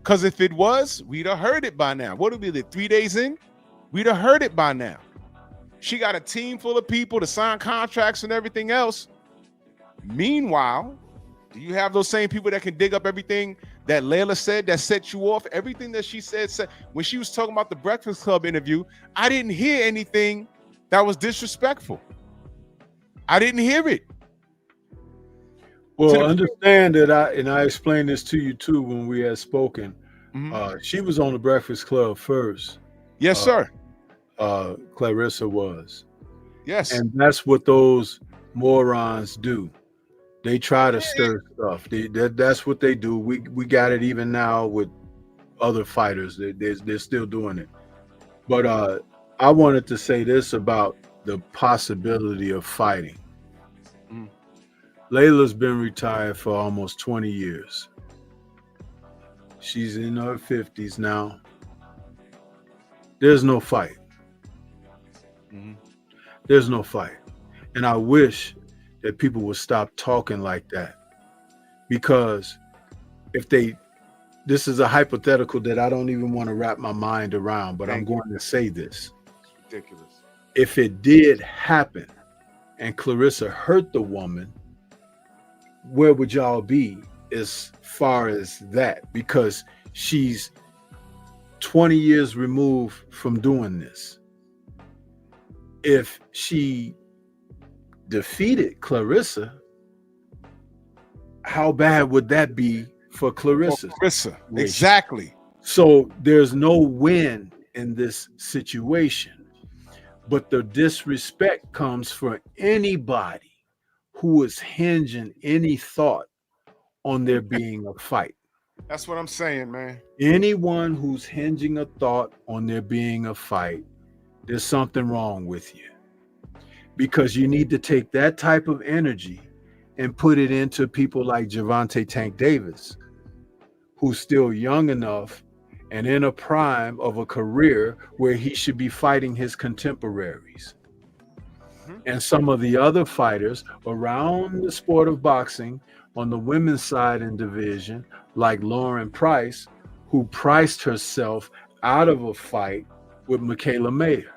Because if it was, we'd have heard it by now. What would be 3 days in? We'd have heard it by now. She got a team full of people to sign contracts and everything else. Meanwhile, do you have those same people that can dig up everything that Laila said that set you off? Everything that she said when she was talking about the Breakfast Club interview, I didn't hear anything that was disrespectful. I didn't hear it. Well, understand that I explained this to you too when we had spoken. Mm-hmm. She was on the Breakfast Club first. Yes, sir. Claressa was. Yes. And that's what those morons do. They try to stir stuff. That's what they do. We got it even now with other fighters. They're still doing it. But I wanted to say this about the possibility of fighting. Mm. Laila's been retired for almost 20 years. She's in her 50s now. There's no fight. Mhm. There's no fight. And I wish that people would stop talking like that. Because this is a hypothetical that I don't even want to wrap my mind around, but I'm going to say this. Ridiculous. If it did happen and Claressa hurt the woman, where would y'all be as far as that? Because she's 20 years removed from doing this. If she defeated Claressa, how bad would that be for Claressa? Claressa, exactly. So there's no win in this situation, but the disrespect comes for anybody who is hinging any thought on there being a fight. That's what I'm saying, man. Anyone who's hinging a thought on there being a fight, there's something wrong with you. Because you need to take that type of energy and put it into people like Gervonta Tank Davis, who's still young enough and in a prime of a career where he should be fighting his contemporaries. And some of the other fighters around the sport of boxing on the women's side in division, like Lauren Price, who priced herself out of a fight with Michaela Mayer.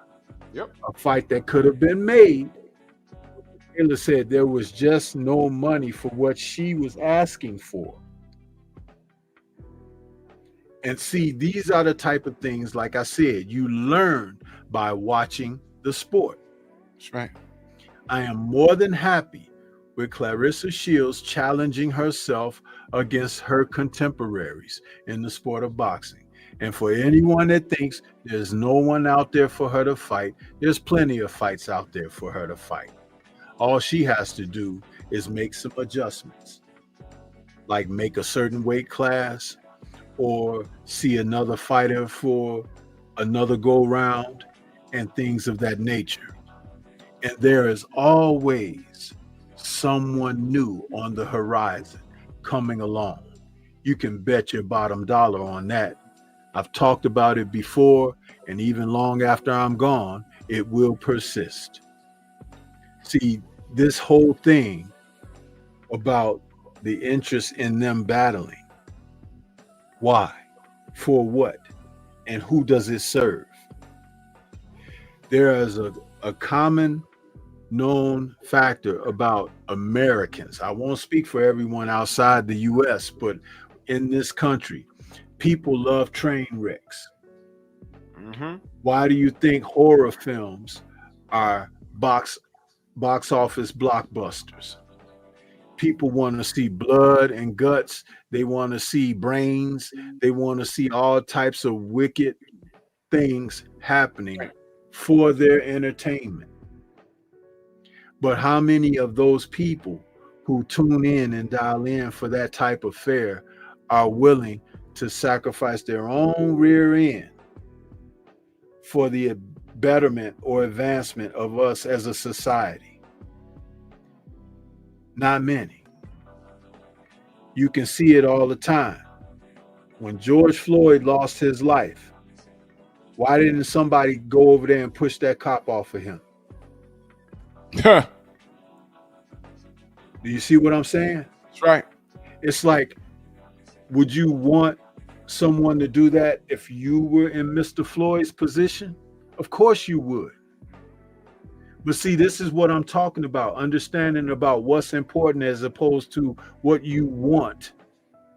Yep. A fight that could have been made. Michaela said there was just no money for what she was asking for. And see, these are the type of things, like I said, you learn by watching the sport. That's right. I am more than happy with Claressa Shields challenging herself against her contemporaries in the sport of boxing. And for anyone that thinks there's no one out there for her to fight, there's plenty of fights out there for her to fight. All she has to do is make some adjustments, like make a certain weight class or see another fighter for another go round and things of that nature. And there is always someone new on the horizon coming along. You can bet your bottom dollar on that. I've talked about it before, and even long after I'm gone, it will persist. See, this whole thing about the interest in them battling, why, for what, and who does it serve? There is a common known factor about Americans. I won't speak for everyone outside the US, but in this country, people love train wrecks. Why do you think horror films are box office blockbusters? People want to see blood and guts. They want to see brains. They want to see all types of wicked things happening for their entertainment. But how many of those people who tune in and dial in for that type of fare are willing to sacrifice their own rear end for the betterment or advancement of us as a society? Not many. You can see it all the time. When George Floyd lost his life, why didn't somebody go over there and push that cop off of him? Do you see what I'm saying? That's right. It's like, would you want someone to do that if you were in Mr. Floyd's position? Of course you would. But see, this is what I'm talking about, understanding about what's important as opposed to what you want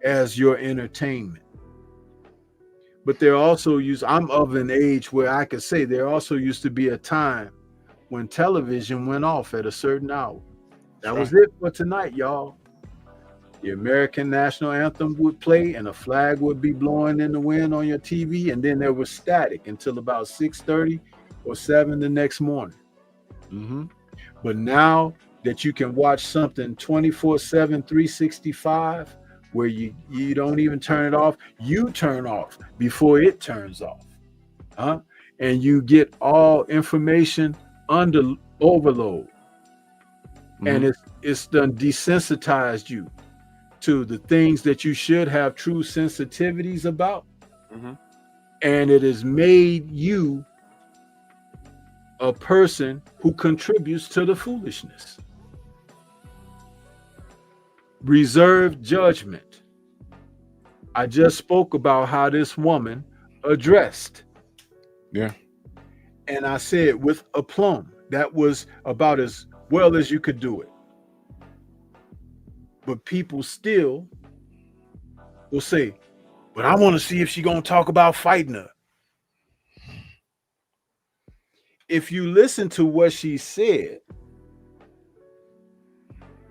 as your entertainment. But there also I'm of an age where I could say there also used to be a time when television went off at a certain hour. That was it for tonight, y'all. The American national anthem would play and a flag would be blowing in the wind on your TV, and then there was static until about 6:30 or 7 the next morning. But now that you can watch something 24/7, 365, where you don't even turn it off. You turn off before it turns off. Huh? And you get all information under overload. And it's done desensitized you to the things that you should have true sensitivities about. And it has made you a person who contributes to the foolishness. Reserved judgment. I just spoke about how this woman addressed. Yeah. And I said with aplomb, that was about as well as you could do it. But people still will say, but I want to see if she's going to talk about fighting her. If you listen to what she said,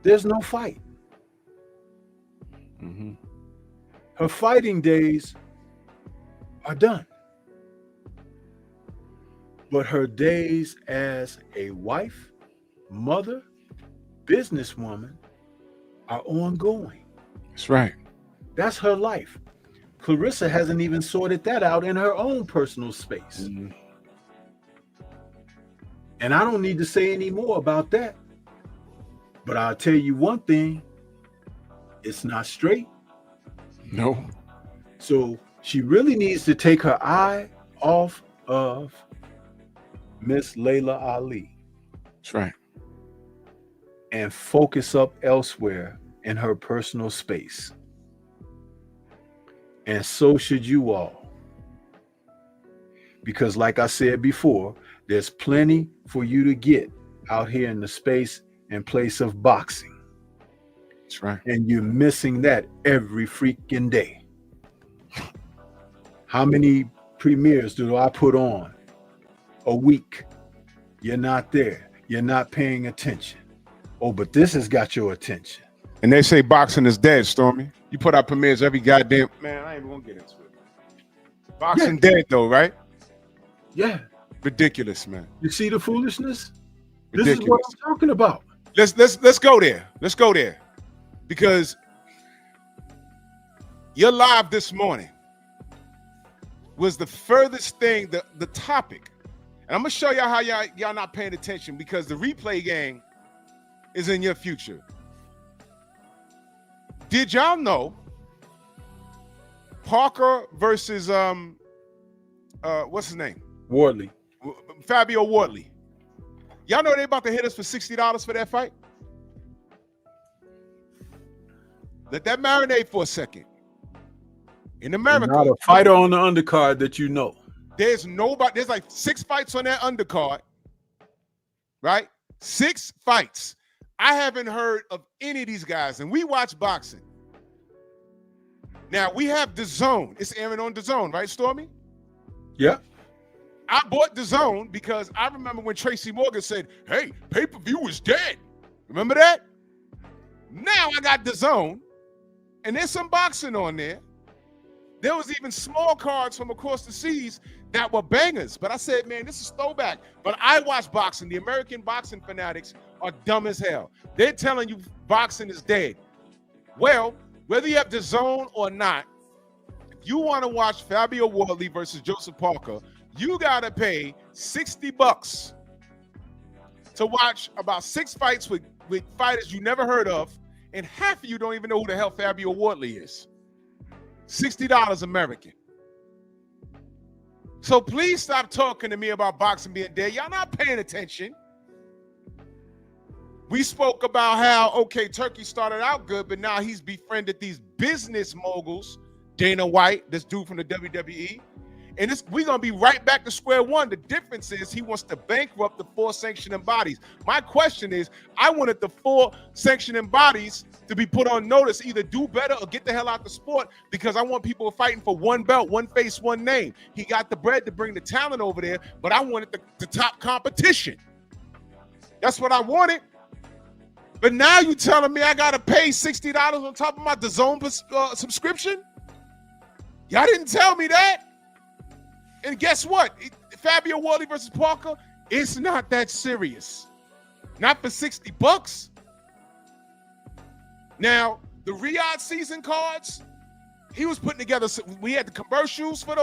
there's no fight. Her fighting days are done. But her days as a wife, mother, businesswoman are ongoing. That's right. That's her life. Claressa hasn't even sorted that out in her own personal space. And I don't need to say any more about that. But I'll tell you one thing, it's not straight. No. So she really needs to take her eye off of Miss Laila Ali. That's right. And focus up elsewhere in her personal space. And so should you all. Because like I said before, there's plenty for you to get out here in the space and place of boxing. That's right. And you're missing that every freaking day. How many premieres do I put on a week? You're not there. You're not paying attention. Oh, but this has got your attention. And they say boxing is dead, Stormy. You put out premieres every goddamn... Man, I ain't even gonna get into it. Boxing dead, though, right? Yeah. Ridiculous, man. You see the foolishness? Ridiculous. This is what I'm talking about. Let's go there. Let's go there. Because your live this morning was the furthest thing, the topic. And I'm gonna show y'all how y'all not paying attention, because the replay game is in your future. Did y'all know Parker versus what's his name? Wardley. Fabio Wardley. Y'all know they about to hit us for $60 for that fight? Let that marinate for a second. In America, Not a fighter on the undercard that you know. there's nobody, there's like 6 fights on that undercard, right? 6 fights. I haven't heard of any of these guys, and we watch boxing. Now, we have DAZN. It's airing on DAZN, right, Stormy? Yeah. I bought DAZN because I remember when Tracy Morgan said, hey, pay-per-view is dead. Remember that? Now I got DAZN, and there's some boxing on there. There was even small cards from across the seas that were bangers. But I said, man, this is throwback. But I watch boxing. The American boxing fanatics are dumb as hell. They're telling you boxing is dead. Well, whether you have DAZN or not, if you want to watch Fabio Wardley versus Joseph Parker, you got to pay $60 to watch about 6 fights with fighters you never heard of, and half of you don't even know who the hell Fabio Wardley is. $60 American. So please stop talking to me about boxing being dead. Y'all not paying attention. We spoke about how, okay, Turkey started out good, but now he's befriended these business moguls, Dana White, this dude from the WWE. And we're going to be right back to square one. The difference is he wants to bankrupt the 4 sanctioning bodies. My question is, I wanted the 4 sanctioning bodies to be put on notice, either do better or get the hell out the sport, because I want people fighting for one belt, one face, one name. He got the bread to bring the talent over there, but I wanted the top competition. That's what I wanted. But now you telling me I got to pay $60 on top of my DAZN subscription? Y'all didn't tell me that. And guess what? Fabio Wardley versus Parker, it's not that serious. Not for $60. Now, the Riyadh season cards, he was putting together, we had the commercials for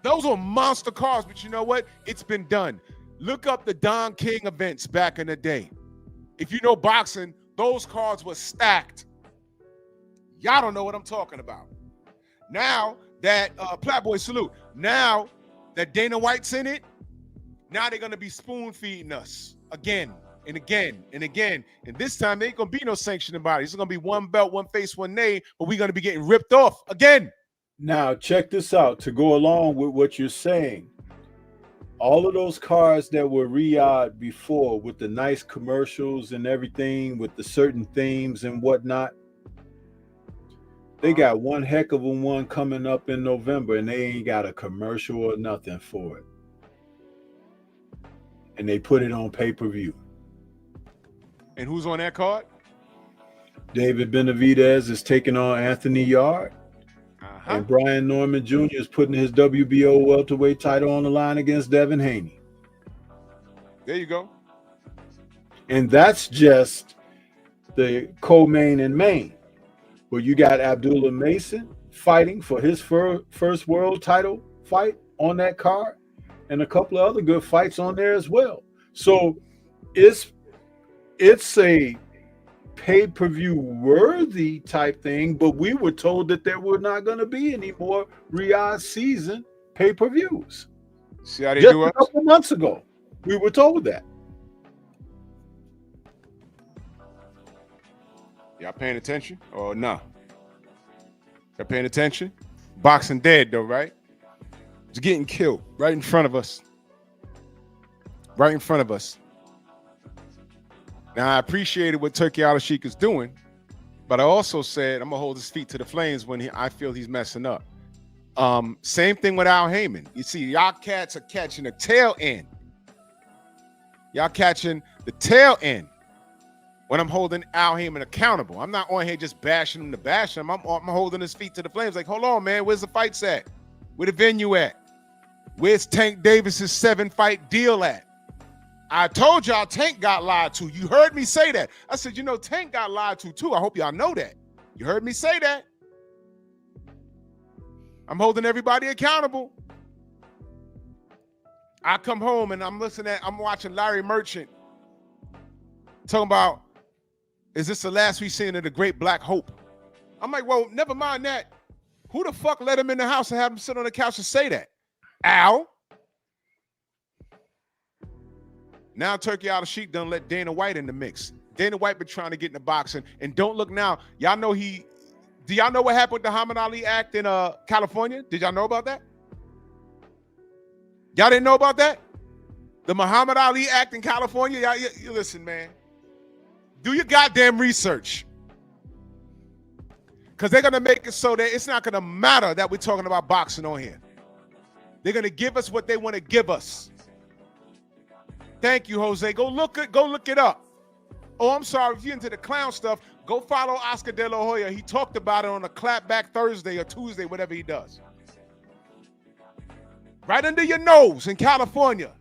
those were monster cards, but you know what? It's been done. Look up the Don King events back in the day. If you know boxing, those cards were stacked. Y'all don't know what I'm talking about. Now that, Platboy salute, now that Dana White's in it, now they're going to be spoon feeding us again and again and again. And this time, there ain't going to be no sanctioning bodies. It's going to be one belt, one face, one name, but we're going to be getting ripped off again. Now, check this out to go along with what you're saying. All of those cards that were Riyadh before with the nice commercials and everything with the certain themes and whatnot, they got one heck of a one coming up in November and they ain't got a commercial or nothing for it. And they put it on pay-per-view. And who's on that card? David Benavidez is taking on Anthony Yard. And Brian Norman Jr. is putting his WBO welterweight title on the line against Devin Haney. There you go. And that's just the co-main and main. Where you got Abdullah Mason fighting for his first world title fight on that card. And a couple of other good fights on there as well. So it's a pay-per-view worthy type thing, but we were told that there were not going to be any more Riyadh season pay-per-views. See how they Just do a us? couple months ago, we were told that. Y'all paying attention or no? Y'all paying attention? Boxing dead though, right? It's getting killed right in front of us. Right in front of us. Now, I appreciated what Turkey Al-Sheikh is doing, but I also said I'm going to hold his feet to the flames when I feel he's messing up. Same thing with Al Heyman. You see, y'all cats are catching the tail end. Y'all catching the tail end when I'm holding Al Heyman accountable. I'm not on here just bashing him to bash him. I'm holding his feet to the flames like, hold on, man, where's the fights at? Where the venue at? Where's Tank Davis's 7-fight deal at? I told y'all Tank got lied to. You heard me say that. I said, you know, Tank got lied to too. I hope y'all know that. You heard me say that. I'm holding everybody accountable. I come home and I'm watching Larry Merchant talking about, is this the last we've seen of the great Black Hope? I'm like, well, never mind that. Who the fuck let him in the house and have him sit on the couch and say that? Al? Now Turkey Al-Sheikh done let Dana White in the mix. Dana White been trying to get in the boxing. And don't look now. Y'all know do y'all know what happened with the Muhammad Ali Act in California? Did y'all know about that? Y'all didn't know about that? The Muhammad Ali Act in California? Y'all, you listen, man. Do your goddamn research. Because they're going to make it so that it's not going to matter that we're talking about boxing on here. They're going to give us what they want to give us. Thank you, Jose. Go look it up. Oh, I'm sorry. If you're into the clown stuff, go follow Oscar De La Hoya. He talked about it on a Clapback Thursday or Tuesday, whatever he does. Right under your nose in California.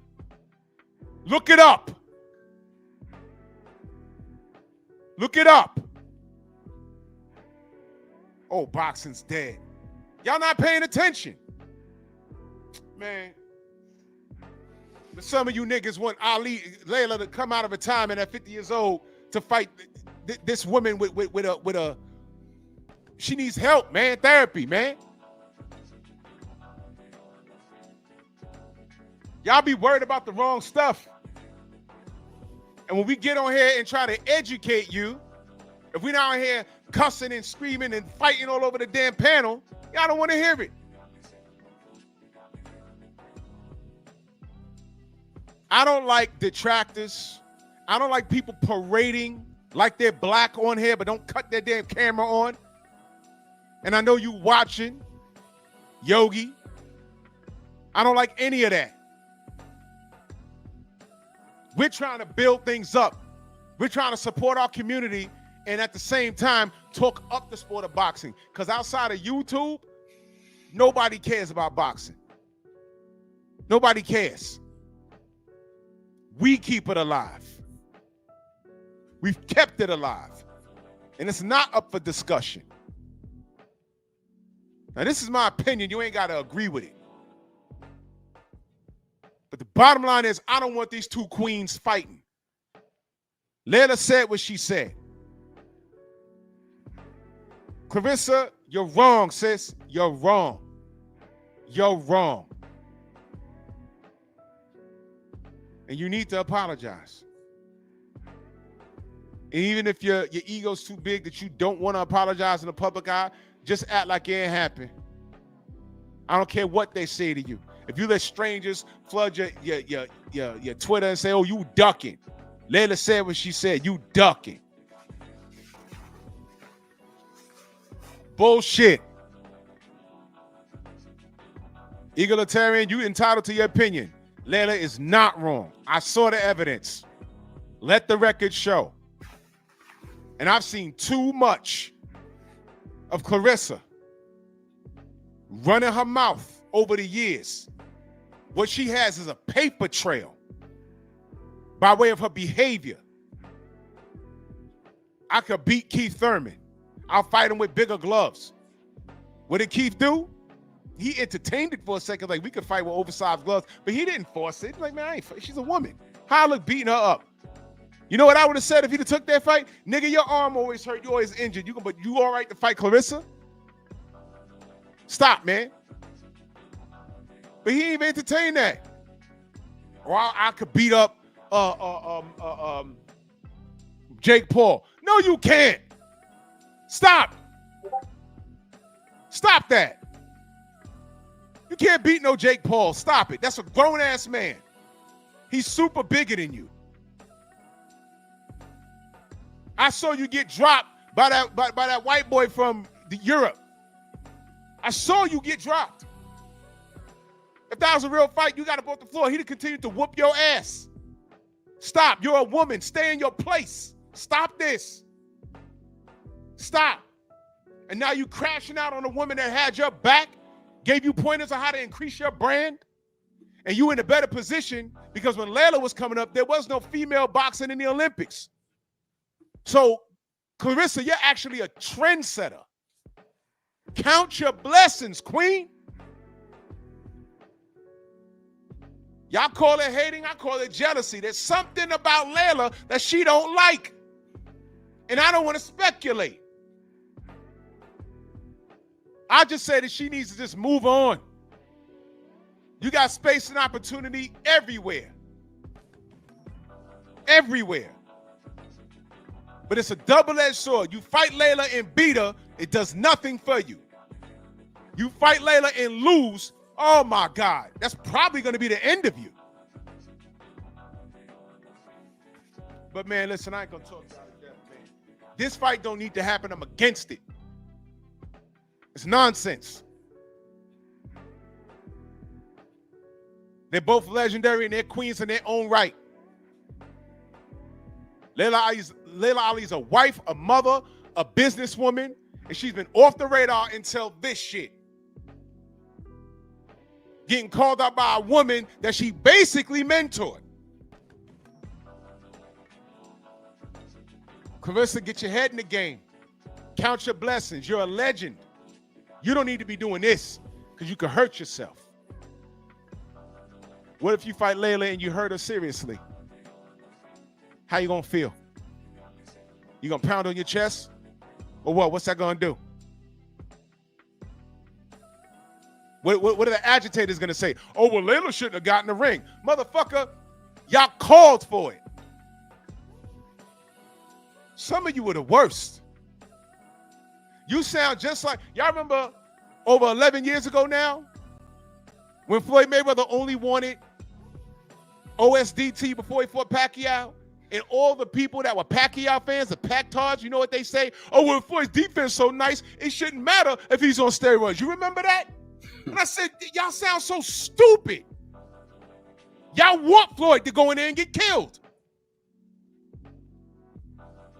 Look it up. Look it up. Oh, boxing's dead. Y'all not paying attention. Man. But some of you niggas want Laila to come out of retirement at 50 years old to fight this woman with a she needs help, man, therapy, man. Y'all be worried about the wrong stuff. And when we get on here and try to educate you, if we're not on here cussing and screaming and fighting all over the damn panel, y'all don't want to hear it. I don't like detractors. I don't like people parading like they're black on here, but don't cut their damn camera on. And I know you watching, Yogi. I don't like any of that. We're trying to build things up. We're trying to support our community and at the same time talk up the sport of boxing. Because outside of YouTube, nobody cares about boxing. Nobody cares. We keep it alive. We've kept it alive. And it's not up for discussion. Now, this is my opinion. You ain't got to agree with it. But the bottom line is, I don't want these two queens fighting. Laila said what she said. Claressa, you're wrong, sis. You're wrong. You're wrong. And you need to apologize. And even if your ego's too big that you don't want to apologize in the public eye, just act like it ain't happened. I don't care what they say to you. If you let strangers flood your Twitter and say, oh, you ducking. Laila said what she said, you ducking. Bullshit. Egalitarian, you entitled to your opinion. Laila is not wrong. I saw the evidence. Let the record show. And I've seen too much of Claressa running her mouth over the years. What she has is a paper trail by way of her behavior. I could beat Keith Thurman. I'll fight him with bigger gloves. What did Keith do? He entertained it for a second, like we could fight with oversized gloves, but he didn't force it. Like, man, I ain't fight. She's a woman. How I look beating her up? You know what I would have said if he'd have took that fight? Nigga, your arm always hurt. You always injured. But you all right to fight Claressa? Stop, man. But he ain't even entertained that. Or I could beat up Jake Paul. No, you can't. Stop. Stop that. You can't beat no Jake Paul. Stop it. That's a grown-ass man. He's super bigger than you. I saw you get dropped by that white boy from Europe. I saw you get dropped. If that was a real fight, you got up off the floor. He'd have continued to whoop your ass. Stop. You're a woman. Stay in your place. Stop this. Stop. And now you crashing out on a woman that had your back, gave you pointers on how to increase your brand, and you in a better position because when Laila was coming up, there was no female boxing in the Olympics. So, Claressa, you're actually a trendsetter. Count your blessings, queen. Y'all call it hating, I call it jealousy. There's something about Laila that she don't like. And I don't want to speculate. I just say that she needs to just move on. You got space and opportunity everywhere. Everywhere. But it's a double-edged sword. You fight Laila and beat her, it does nothing for you. You fight Laila and lose, oh my God, that's probably going to be the end of you. But man, listen, I ain't going to talk about it, man. This fight don't need to happen. I'm against it. It's nonsense. They're both legendary and they're queens in their own right. Laila Ali's a wife, a mother, a businesswoman, and she's been off the radar until this shit. Getting called out by a woman that she basically mentored. Claressa, get your head in the game. Count your blessings. You're a legend. You don't need to be doing this because you could hurt yourself. What if you fight Laila and you hurt her seriously? How you gonna feel? You gonna pound on your chest? Or what? What's that gonna do? What are the agitators gonna say? Oh, well, Laila shouldn't have gotten the ring. Motherfucker, y'all called for it. Some of you were the worst. You sound just like, y'all remember over 11 years ago now, when Floyd Mayweather only wanted OSDT before he fought Pacquiao? And all the people that were Pacquiao fans, the Pactards, you know what they say? Oh, well, Floyd's defense so nice, it shouldn't matter if he's on steroids. You remember that? And I said, y'all sound so stupid. Y'all want Floyd to go in there and get killed.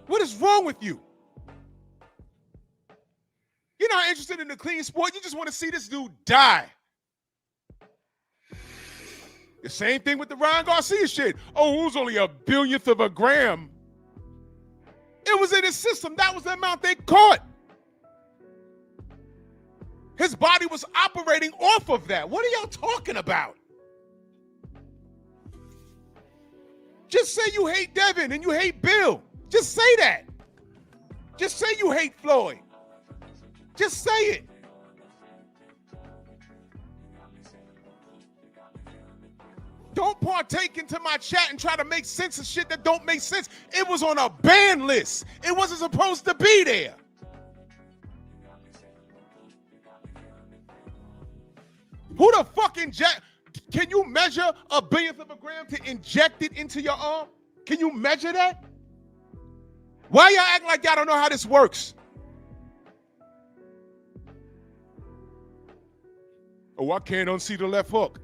What is wrong with you? You're not interested in the clean sport. You just want to see this dude die. The same thing with the Ryan Garcia shit. Oh, it was only a billionth of a gram. It was in his system. That was the amount they caught. His body was operating off of that. What are y'all talking about? Just say you hate Devin and you hate Bill. Just say that. Just say you hate Floyd. Just say it. Don't partake into my chat and try to make sense of shit that don't make sense. It was on a ban list. It wasn't supposed to be there. Who the fuck inject? Can you measure a billionth of a gram to inject it into your arm? Can you measure that? Why y'all act like y'all don't know how this works? Oh, I can't unsee the left hook.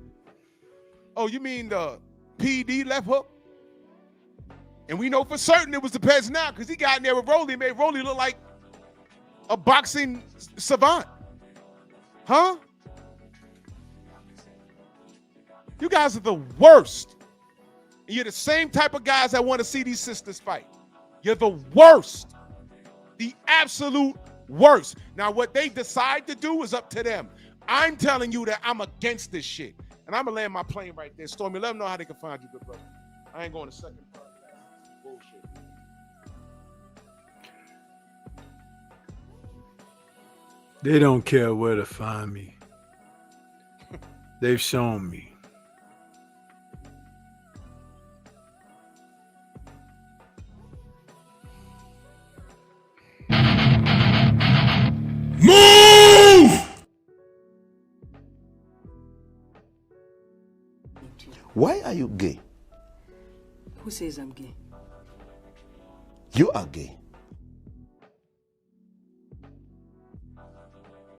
Oh, you mean the PD left hook? And we know for certain it was the Pez now because he got in there with Rolly and made Rolly look like a boxing savant. Huh? You guys are the worst. And you're the same type of guys that want to see these sisters fight. You're the worst. The absolute worst. Now, what they decide to do is up to them. I'm telling you that I'm against this shit. And I'm going to land my plane right there. Stormy, let them know how they can find you, good brother. I ain't going to second part of that bullshit. They don't care where to find me. They've shown me. Why are you gay? Who says I'm gay? You are gay.